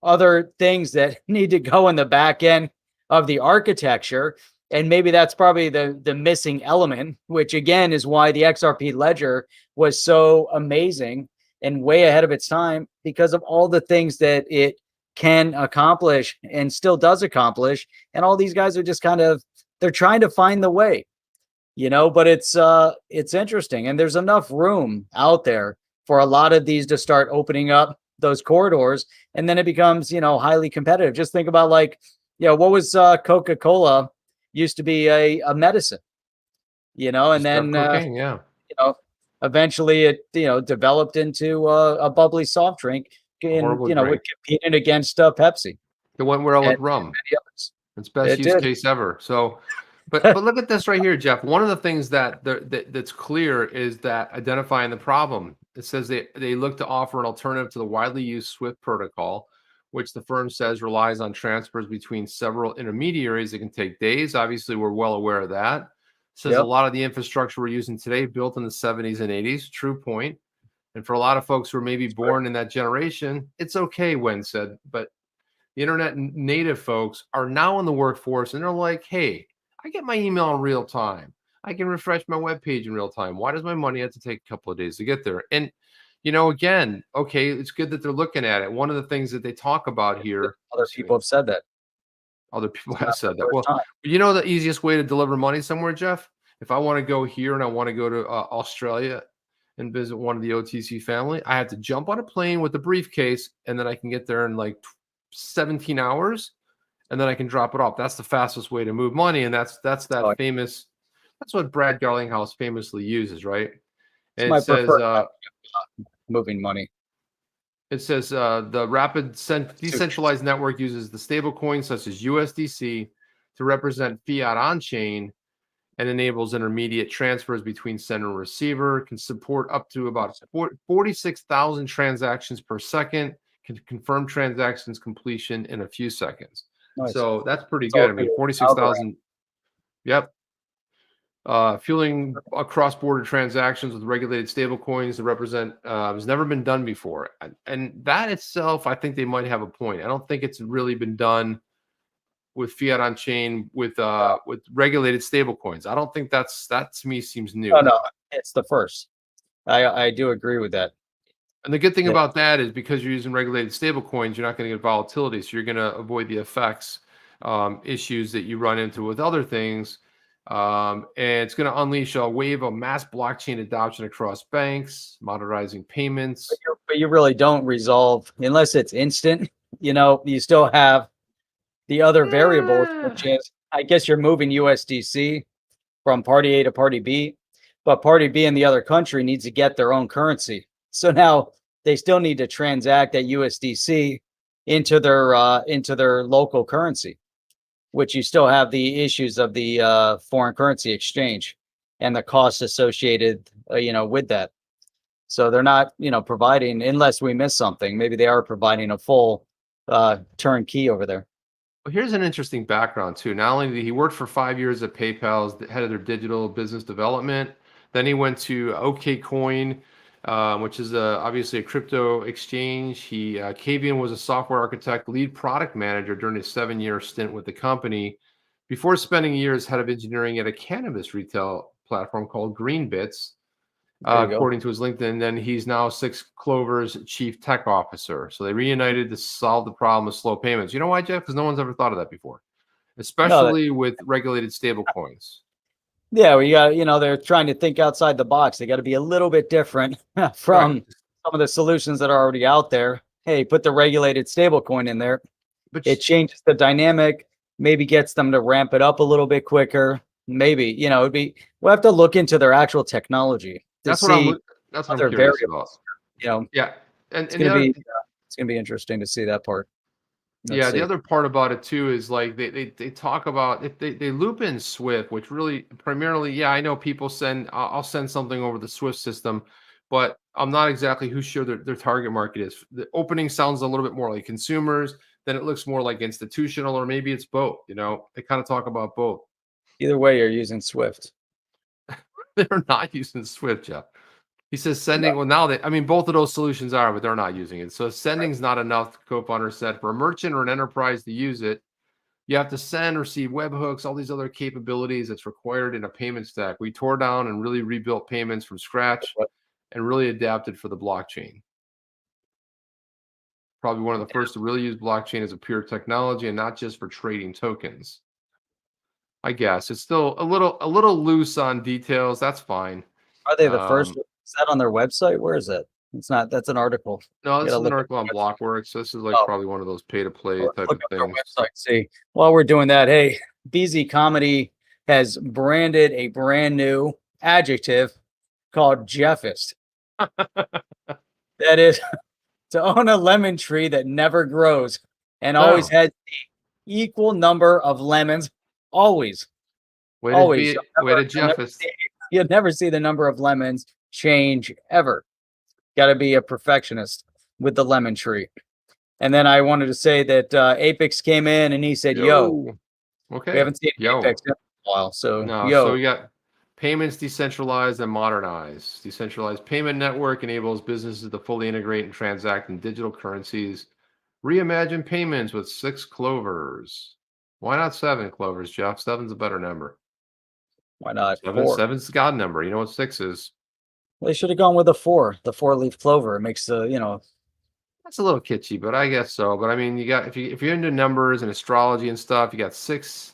other things that need to go in the back end of the architecture. And maybe that's probably the missing element, which again is why the XRP ledger was so amazing and way ahead of its time, because of all the things that it can accomplish and still does accomplish. And all these guys are just they're trying to find the way, but it's interesting. And there's enough room out there for a lot of these to start opening up those corridors. And then it becomes, highly competitive. Just think about what was Coca-Cola used to be a medicine, and then, eventually it, developed into a bubbly soft drink and, with competing against Pepsi. The one where I with rum. It's best use case ever. So, but look at this right here, Jeff. One of the things that's clear is that identifying the problem. It says they look to offer an alternative to the widely used SWIFT protocol, which the firm says relies on transfers between several intermediaries that can take days. Obviously, we're well aware of that. It says a lot of the infrastructure we're using today built in the 70s and 80s. True point. And for a lot of folks who are maybe born in that generation, it's okay, Wen said. But the internet native folks are now in the workforce, and they're like, hey, I get my email in real time. I can refresh my webpage in real time. Why does my money have to take a couple of days to get there? And, again, okay, it's good that they're looking at it. One of the things that they talk about here. Other people have said that. Other people have said that. Well, the easiest way to deliver money somewhere, Jeff? If I want to go here and I want to go to Australia and visit one of the OTC family, I have to jump on a plane with a briefcase, and then I can get there in like 17 hours. and then I can drop it off. That's the fastest way to move money, and that's that famous. That's what Brad Garlinghouse famously uses, right? It's And my it says, preferred moving money. it says the rapid decentralized network uses the stable coins such as USDC to represent fiat on chain and enables intermediate transfers between sender and receiver, can support up to about 46,000 transactions per second, can confirm transactions completion in a few seconds. Nice. So that's pretty It's all good. I mean, through 46,000. Yep. Fueling cross-border transactions with regulated stable coins to represent has never been done before. And that itself, I think they might have a point. I don't think it's really been done with fiat on chain with regulated stable coins. I don't think that to me seems new. No, it's the first. I do agree with that. And the good thing about that is because you're using regulated stable coins, you're not going to get volatility. So you're going to avoid the effects issues that you run into with other things. And it's going to unleash a wave of mass blockchain adoption across banks, modernizing payments. But you really don't resolve unless it's instant. You still have the other variables, which is, I guess you're moving USDC from party A to party B, but party B in the other country needs to get their own currency. So now they still need to transact that USDC into their local currency, which you still have the issues of the foreign currency exchange and the costs associated, with that. So they're not, providing, unless we miss something. Maybe they are providing a full turnkey over there. Well, here's an interesting background too. Not only did he work for 5 years at PayPal as the head of their digital business development, then he went to OKCoin, which is obviously a crypto exchange. Kavian was a software architect, lead product manager during his 7-year stint with the company, before spending years head of engineering at a cannabis retail platform called Greenbits. According to his LinkedIn, then he's now 6 Clover's chief tech officer. So they reunited to solve the problem of slow payments. You know why, Jeff? Because no one's ever thought of that before, especially with regulated stable coins. Yeah, we got, they're trying to think outside the box. They got to be a little bit different from some of the solutions that are already out there. Hey, put the regulated stable coin in there. But it changes the dynamic, maybe gets them to ramp it up a little bit quicker. Maybe, we'll have to look into their actual technology. That's what I'm curious about. Yeah, and it's gonna be interesting to see that part. The other part about it too is like they talk about if they loop in Swift, which really primarily, I know people I'll send something over the Swift system, but I'm not exactly sure their target market is. The opening sounds a little bit more like consumers, then it looks more like institutional, or maybe it's both. They kind of talk about both. Either way, you're using Swift. They're not using Swift, Jeff. He says sending. Well, now both of those solutions are, but they're not using it. So sending's not enough. The co-founder said for a merchant or an enterprise to use it, you have to send, receive webhooks, all these other capabilities that's required in a payment stack. We tore down and really rebuilt payments from scratch and really adapted for the blockchain. Probably one of the first to really use blockchain as a pure technology and not just for trading tokens. I guess it's still a little loose on details. That's fine. Are they the first? Is that on their website? Where is it? It's not. That's an article. No, this is an article on Blockworks. So this is like probably one of those pay-to-play type of things. Website. See, while we're doing that, hey, BZ Comedy has branded a brand new adjective called Jeffist. That is to own a lemon tree that never grows and always has the equal number of lemons. Always. Way to Jeffist. You'll never see the number of lemons change ever. Got to be a perfectionist with the lemon tree. And then I wanted to say that Apex came in and he said, "Yo, okay, we haven't seen Apex in a while." So so we got payments decentralized and modernized. Decentralized payment network enables businesses to fully integrate and transact in digital currencies. Reimagine payments with 6 Clovers. Why not 7 Clovers, Jeff? 7's a better number. Why not 7? 4? 7's the God number. You know what 6 is? Well, they should have gone with the 4, the 4-leaf clover. It makes the, That's a little kitschy, but I guess so. But I mean, you got if you're into numbers and astrology and stuff, you got 6,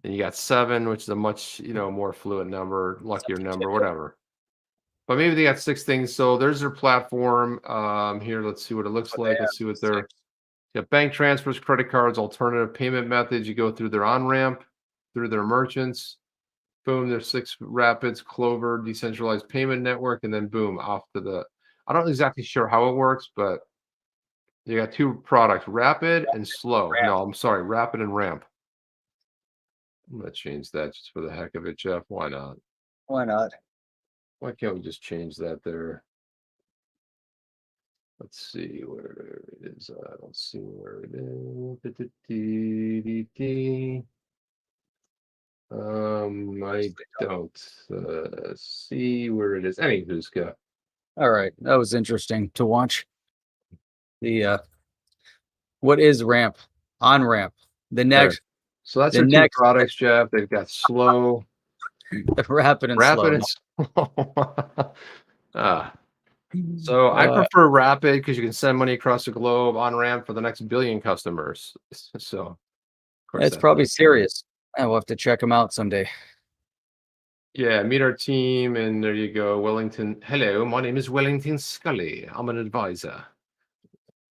and you got 7, which is a much more fluid number, luckier number, whatever. But maybe they got 6 things. So there's their platform. Here, let's see what it looks like. Let's see what they're. You have bank transfers, credit cards, alternative payment methods. You go through their on-ramp, through their merchants. Boom, there's 6 rapids, Clover, decentralized payment network, and then boom, off to the. I don't exactly sure how it works, but you got 2 products, rapid and slow. Ramp. No, I'm sorry, rapid and ramp. I'm gonna change that just for the heck of it, Jeff. Why not? Why not? Why can't we just change that there? Let's see where it is. I don't see where it is. I don't see where it is. Anywho's got. All right, that was interesting to watch. The what is ramp? On ramp. The next, So that's the our 2 next products, Jeff. They've got slow, rapid and rapid, slow. and slow. So I prefer rapid because you can send money across the globe on ramp for the next 1 billion customers. So of course It's that's probably not true. serious. I will have to check them out someday. Yeah, meet our team, and there you go, Wellington. Hello, my name is Wellington Scully. I'm an advisor.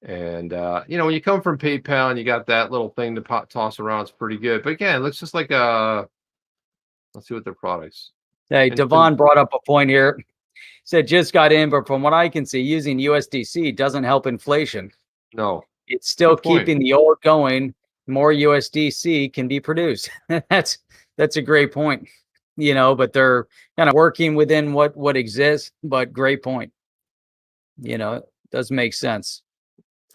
And when you come from PayPal and you got that little thing to toss around, it's pretty good. But again, it looks just like let's see what their products. Hey, And Devon brought up a point here. Said just got in, but from what I can see, using USDC doesn't help inflation. No, It's still Good point. keeping the old going. More USDC can be produced. That's a great point. But they're kind of working within what exists. But great point. It does make sense.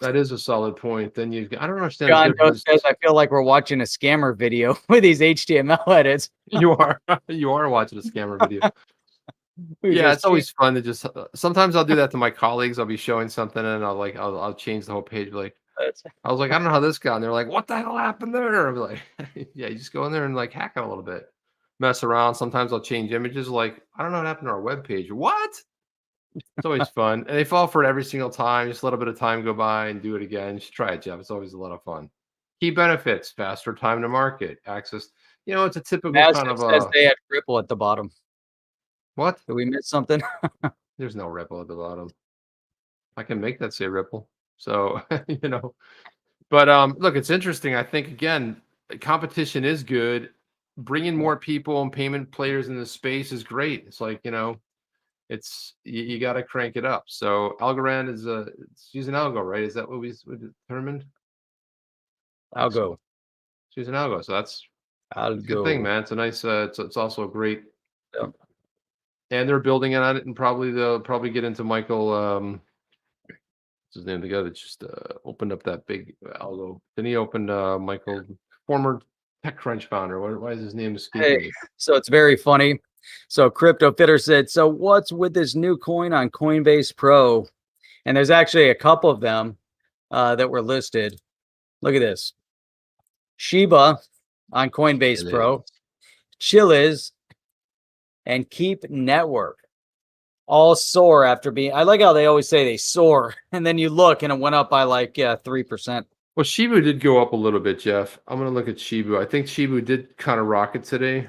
that is a solid point. Then I don't understand. John the difference. says, I feel like we're watching a scammer video with these HTML edits. You are watching a scammer video. Yeah, it's always fun to just. Sometimes I'll do that to my colleagues. I'll be showing something and I'll change the whole page. Like I was like, I don't know how this got. And they're like, what the hell happened there? I'm like, yeah, you just go in there and hack it a little bit, mess around. Sometimes I'll change images. Like I don't know what happened to our web page. What? It's always fun, and they fall for it every single time. Just let a bit of time go by and do it again. Just try it, Jeff. It's always a lot of fun. Key benefits: faster time to market, access. It's a typical kind of. Says they had Ripple at the bottom. What? Did we miss something? There's no Ripple at the bottom. I can make that say Ripple. So but look, it's interesting. I think again, competition is good. Bringing more people and payment players in the space is great. It's like it's you got to crank it up. So Algorand is it's using algo, right? Is that what we determined? Algo. It's using algo, so that's a good Algo. thing, man. It's a nice. It's also a great. Yeah. And they're building on it, and they'll probably get into Michael. What's his name? The guy that just opened up that big algo. Then he opened Michael, former TechCrunch founder. Why is his name escaping me? So it's very funny. So Crypto Fitter said, so what's with this new coin on Coinbase Pro? And there's actually a couple of them that were listed. Look at this. Shiba on Coinbase Pro, Chiliz, and Keep Network all soar after being. I like how they always say they soar, and then you look and it went up by 3%. Well, Shibu did go up a little bit, Jeff. I'm gonna look at Shibu. I think Shibu did kind of rocket today.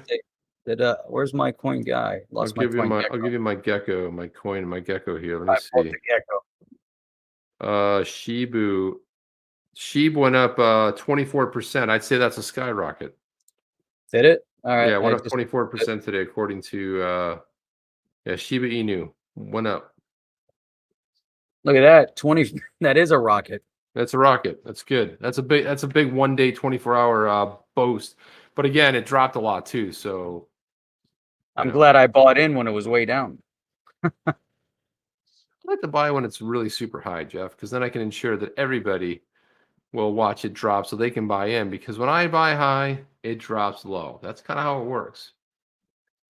Where's my coin guy? I'll give you my gecko, my coin, my gecko here. Let me see. Shibu went up 24%. I'd say that's a skyrocket. Did it? All right. Yeah, went up 24% today, according to Shiba Inu went up. Look at that. 20. That is a rocket. That's a rocket. That's good. That's a big 1 day, 24-hour boost. But again, it dropped a lot too. So I'm glad I bought in when it was way down. I like to buy when it's really super high, Jeff, because then I can ensure that everybody will watch it drop so they can buy in. Because when I buy high, it drops low. That's kind of how it works.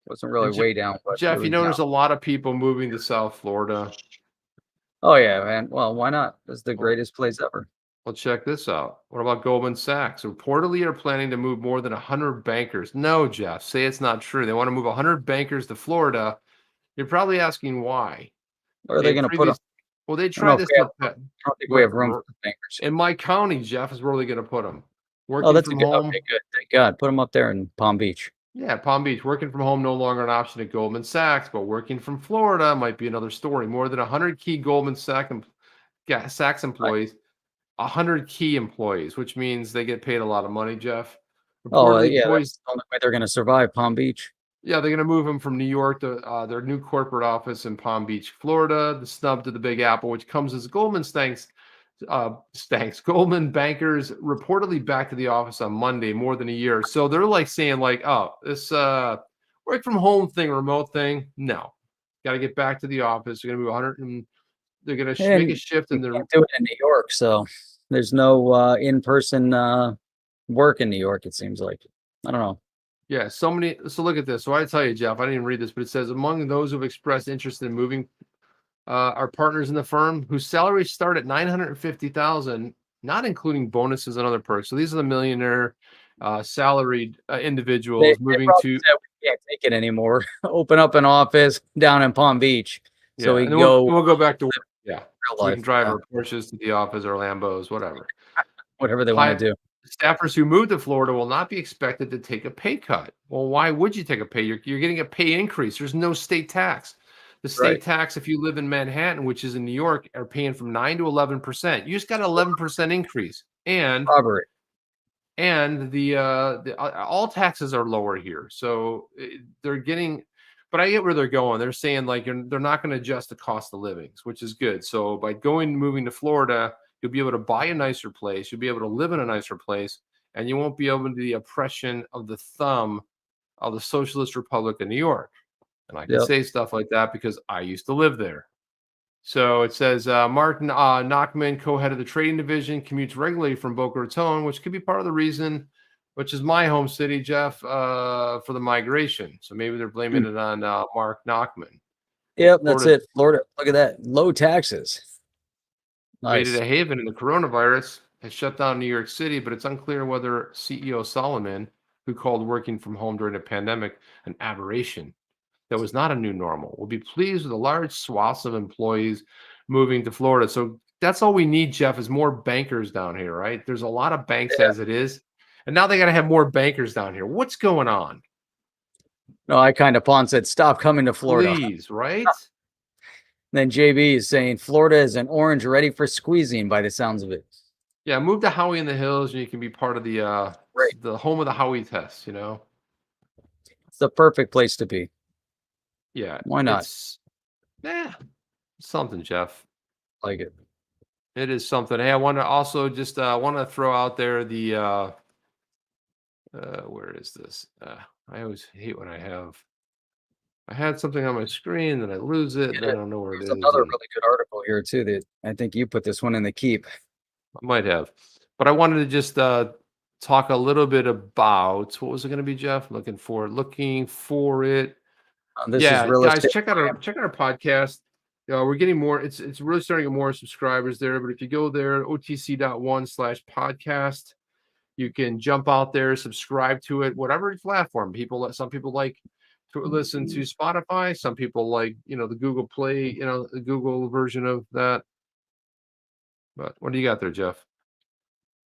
It wasn't really way down. But Jeff, really there's a lot of people moving to South Florida. Oh, yeah, man. Well, why not? It's the greatest place ever. Well, check this out. What about Goldman Sachs? Reportedly are planning to move more than 100 bankers. No, Jeff, say it's not true. They want to move 100 bankers to Florida. You're probably asking why. Where are they going to put them? Well, they tried this. I don't think we have room for bankers. In my county, Jeff, is where they're going to put them. Working that's from home. Okay, good. Thank God. Put them up there in Palm Beach. Yeah, Palm Beach. Working from home no longer an option at Goldman Sachs, but working from Florida might be another story. More than 100 key Goldman Sachs employees 100 key employees, which means they get paid a lot of money, Jeff. Oh, Reportedly, yeah, boys, that's the only way they're going to survive Palm Beach. yeah, they're going to move them from New York to their new corporate office in Palm Beach, Florida, the snub to the Big Apple, which comes as Goldman Goldman bankers reportedly back to the office on Monday, more than a year. So they're like saying like, oh, this work from home thing, remote thing. No, got to get back to the office. They're going to move 100 and they're going to make a shift in You their. can't do it in New York, so there's no in-person work in New York, it seems like. I don't know. Yeah, so many. So look at this. So I tell you, Jeff, I didn't even read this, but it says among those who've expressed interest in moving are partners in the firm whose salaries start at $950,000, not including bonuses and other perks. So these are the millionaire salaried individuals They moving probably to. said we can't take it anymore. Open up an office down in Palm Beach, Yeah, so we and can then go we'll go back to work. Yeah, real so we life, can drive our Porsches to the office or Lambos, whatever. whatever they want to do. Staffers who move to Florida will not be expected to take a pay cut. Well, why would you take a pay? You're getting a pay increase. There's no state tax. The state Right. tax, if you live in Manhattan, which is in New York, are paying from 9 to 11%. You just got an 11% increase, and Robbery. the all taxes are lower here, so they're getting. But I get where they're going. They're saying like they're not going to adjust the cost of livings, which is good. So by moving to Florida, you'll be able to buy a nicer place. You'll be able to live in a nicer place, and you won't be able to the oppression of the thumb of the Socialist Republic of New York. And I can Yep. say stuff like that because I used to live there. So it says Mark Nachman, co-head of the trading division, commutes regularly from Boca Raton, which could be part of the reason, which is my home city, Jeff, for the migration. So maybe they're blaming it on Mark Nachman. Yep, that's Florida it. Florida. Look at that. Low taxes. made Nice. it a haven in the coronavirus, has shut down New York City, but it's unclear whether CEO Solomon, who called working from home during the pandemic an aberration that was not a new normal, will be pleased with the large swaths of employees moving to Florida. So that's all we need, Jeff, is more bankers down here, right? There's a lot of banks as it is. And now they got to have more bankers down here. What's going on? No, I kind of pawn said, stop coming to Florida. Please, right? Then JB is saying Florida is an orange ready for squeezing by the sounds of it. Yeah, move to Howie in the Hills and you can be part of the Right. the home of the Howie test, you know? It's the perfect place to be. Yeah. Why not? It's something, Jeff. Like it. It is something. Hey, I want to also just want to throw out there the where is this? I always hate when I had something on my screen, then I lose it, and I don't know where it There's is. another and really good article here too that I think you put this one in the keep. I might have. But I wanted to just talk a little bit about what was it going to be, Jeff? Looking for it. This Yeah, is real guys, estate. check out our podcast. We're getting more. It's really starting to get more subscribers there. But if you go there, otc.1/podcast, you can jump out there, subscribe to it, whatever platform. Some people like to listen to Spotify. Some people like, the Google Play, the Google version of that. But what do you got there, Jeff?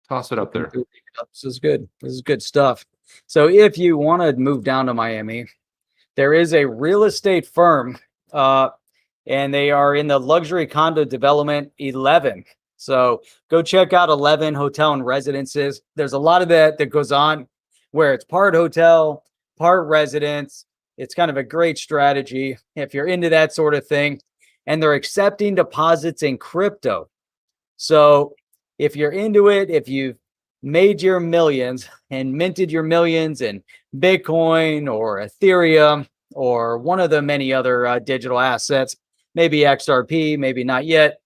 Toss it up there. This is good. This is good stuff. So if you want to move down to Miami, there is a real estate firm, and they are in the luxury condo development 11. So go check out 11 Hotel and Residences. There's a lot of that goes on where it's part hotel, part residence. It's kind of a great strategy if you're into that sort of thing. And they're accepting deposits in crypto. So if you're into it, if you've made your millions and minted your millions in Bitcoin or Ethereum or one of the many other digital assets, maybe XRP, maybe not yet,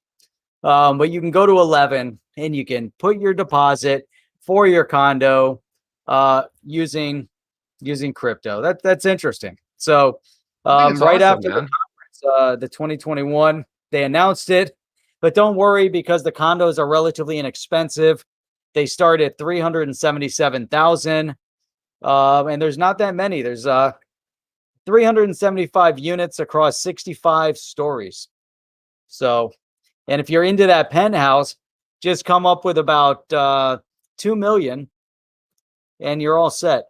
but you can go to 11 and you can put your deposit for your condo using crypto. That's interesting. So I think it's right awesome, after man. the conference, the 2021, they announced it. But don't worry, because the condos are relatively inexpensive. They start at $377,000, and there's not that many. There's 375 units across 65 stories. So, and if you're into that penthouse, just come up with about $2 million, and you're all set.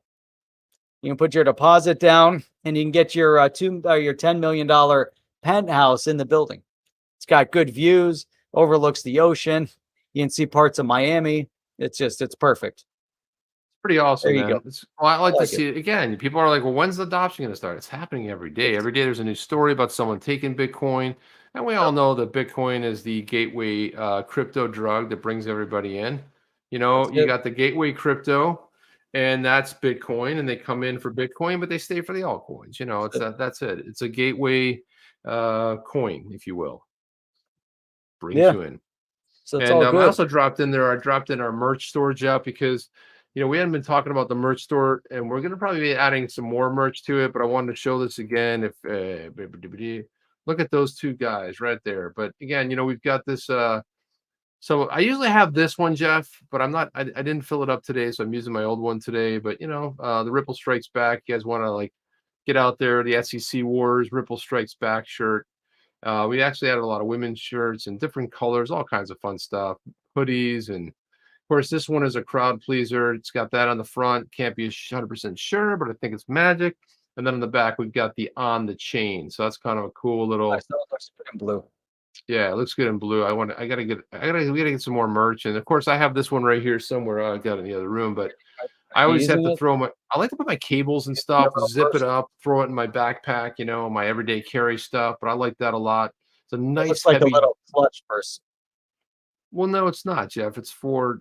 You can put your deposit down, and you can get your $10 million penthouse in the building. It's got good views, overlooks the ocean. You can see parts of Miami. It's perfect. Pretty awesome, There you man. go. I like to like see it again. People are like, well, when's the adoption going to start? It's happening every day. Every day there's a new story about someone taking Bitcoin. And we all know that Bitcoin is the gateway crypto drug that brings everybody in. You know, That's you it. got the gateway crypto, and that's Bitcoin, and they come in for Bitcoin, but they stay for the altcoins. You know, it's that's it. It's a gateway coin, if you will. Brings Yeah. you in. So it's And all I good. also dropped in there. I dropped in our merch store, Jeff, because we hadn't been talking about the merch store, and we're gonna probably be adding some more merch to it. But I wanted to show this again. Look at those two guys right there. But again, we've got this. So I usually have this one, Jeff, but I'm not. I didn't fill it up today, so I'm using my old one today. But the Ripple Strikes Back. You guys want to like get out there? The SEC Wars Ripple Strikes Back shirt. We actually added a lot of women's shirts in different colors, all kinds of fun stuff, hoodies, and of course, this one is a crowd pleaser. It's got that on the front. Can't be 100% sure, but I think it's magic. And then on the back, we've got the on the chain. So that's kind of a cool little. Nice. That looks good in blue. Yeah, it looks good in blue. We gotta get some more merch. And of course, I have this one right here somewhere. I got it in the other room, but I always have to I like to put my cables and stuff, zip it up, throw it in my backpack, my everyday carry stuff. But I like that a lot. It's a nice, looks like heavy. a little clutch purse. Well, no, it's not, Jeff. It's for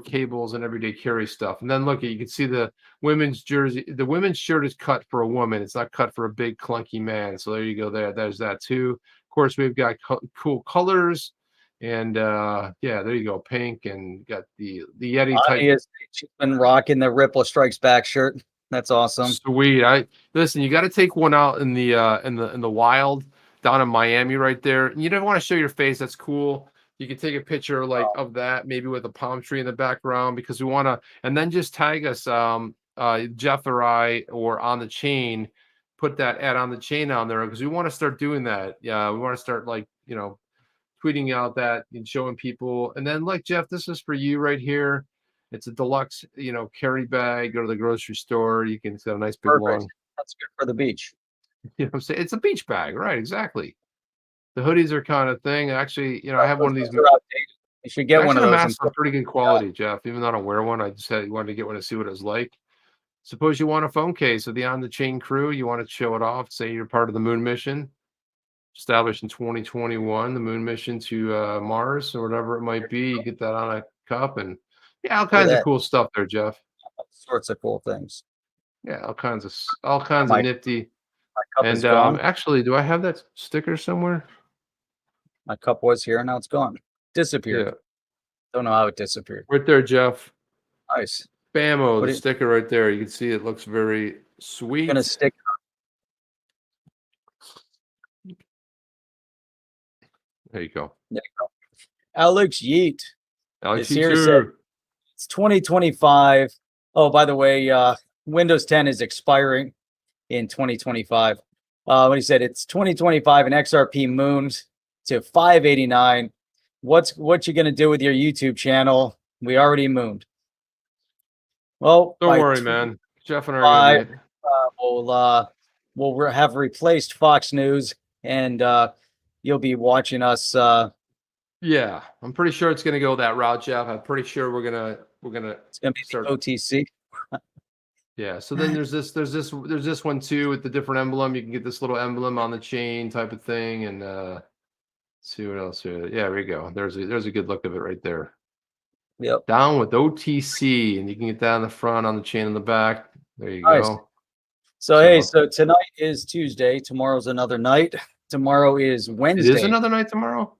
cables and everyday carry stuff. And then look, you can see the women's jersey. The women's shirt is cut for a woman. It's not cut for a big clunky man. So there you go. There's that too. Of course, we've got cool colors, and yeah, there you go, pink, and got the Yeti type. She's been rocking the Ripple Strikes Back shirt. That's awesome. Sweet. Listen. You got to take one out in the wild down in Miami right there. And you don't want to show your face. That's cool. You can take a picture of that, maybe with a palm tree in the background, because we want to, and then just tag us, Jeff or I, or on the chain. Put that ad on the chain on there because we want to start doing that. Yeah, we want to start tweeting out that and showing people. And then Jeff, this is for you right here. It's a deluxe, carry bag. Go to the grocery store. It's got a nice big long. That's good for the beach. You know what I'm saying? It's a beach bag, right? Exactly. The hoodies are kind of thing. Actually, I have one of these. You should get one of those. Mask are pretty good quality, Jeff. Even though I don't wear one, I just wanted to get one to see what it was like. Suppose you want a phone case of the On the Chain crew. You want to show it off. Say you're part of the moon mission, established in 2021. The moon mission to Mars or whatever it might be. You get that on a cup, and all kinds of cool stuff there, Jeff. All sorts of cool things. Yeah, all kinds of nifty. My cup is gone. Actually, do I have that sticker somewhere? My cup was here, now it's gone. Disappeared. Yeah. Don't know how it disappeared. Right there, Jeff. Nice. Bammo, the sticker right there. You can see it looks very sweet. Gonna stick. There you go. There you go. Alex Yeet. Alex is here to say it's 2025. Oh, by the way, Windows 10 is expiring in 2025. When he said it's 2025 and XRP moons to 589. What you gonna do with your YouTube channel? We already mooned. Well, don't worry, man. Jeff and I we'll have replaced Fox News, and you'll be watching us. Yeah, I'm pretty sure it's gonna go that route, Jeff. I'm pretty sure we're gonna. It's gonna be start OTC. Yeah. So then there's this one too with the different emblem. You can get this little emblem on the chain type of thing, and see what else here. Yeah, there we go. There's a good look of it right there. Yep. Down with OTC, and you can get that on the front, on the chain in the back. There you nice. go. So tonight is Tuesday. Tomorrow's another night. Tomorrow is Wednesday. It is another night tomorrow?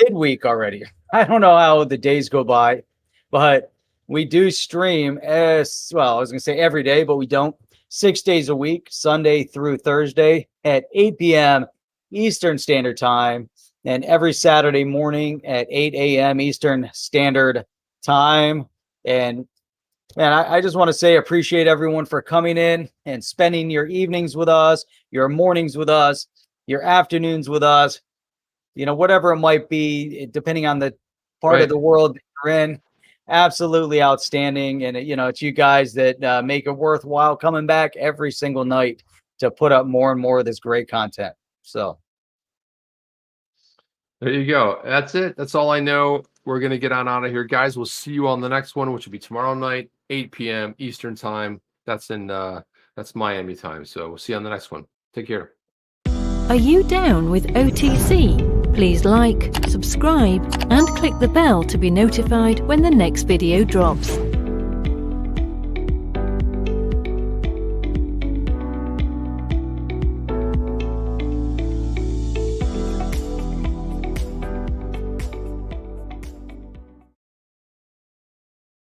Midweek already. I don't know how the days go by, but we do stream as well. I was going to say every day, but we don't. 6 days a week, Sunday through Thursday at 8 p.m. Eastern Standard Time, and every Saturday morning at 8 a.m. Eastern Standard Time. And man, I just want to say appreciate everyone for coming in and spending your evenings with us, your mornings with us, your afternoons with us, whatever it might be, depending on the part of the world that you're in. Absolutely outstanding. And, it's you guys that make it worthwhile coming back every single night to put up more and more of this great content. So. There you go. That's it. That's all I know. We're going to get on out of here, guys. We'll see you on the next one, which will be tomorrow night, 8 p.m. Eastern time. That's Miami time. So we'll see you on the next one. Take care. Are you down with OTC? Please like, subscribe, and click the bell to be notified when the next video drops.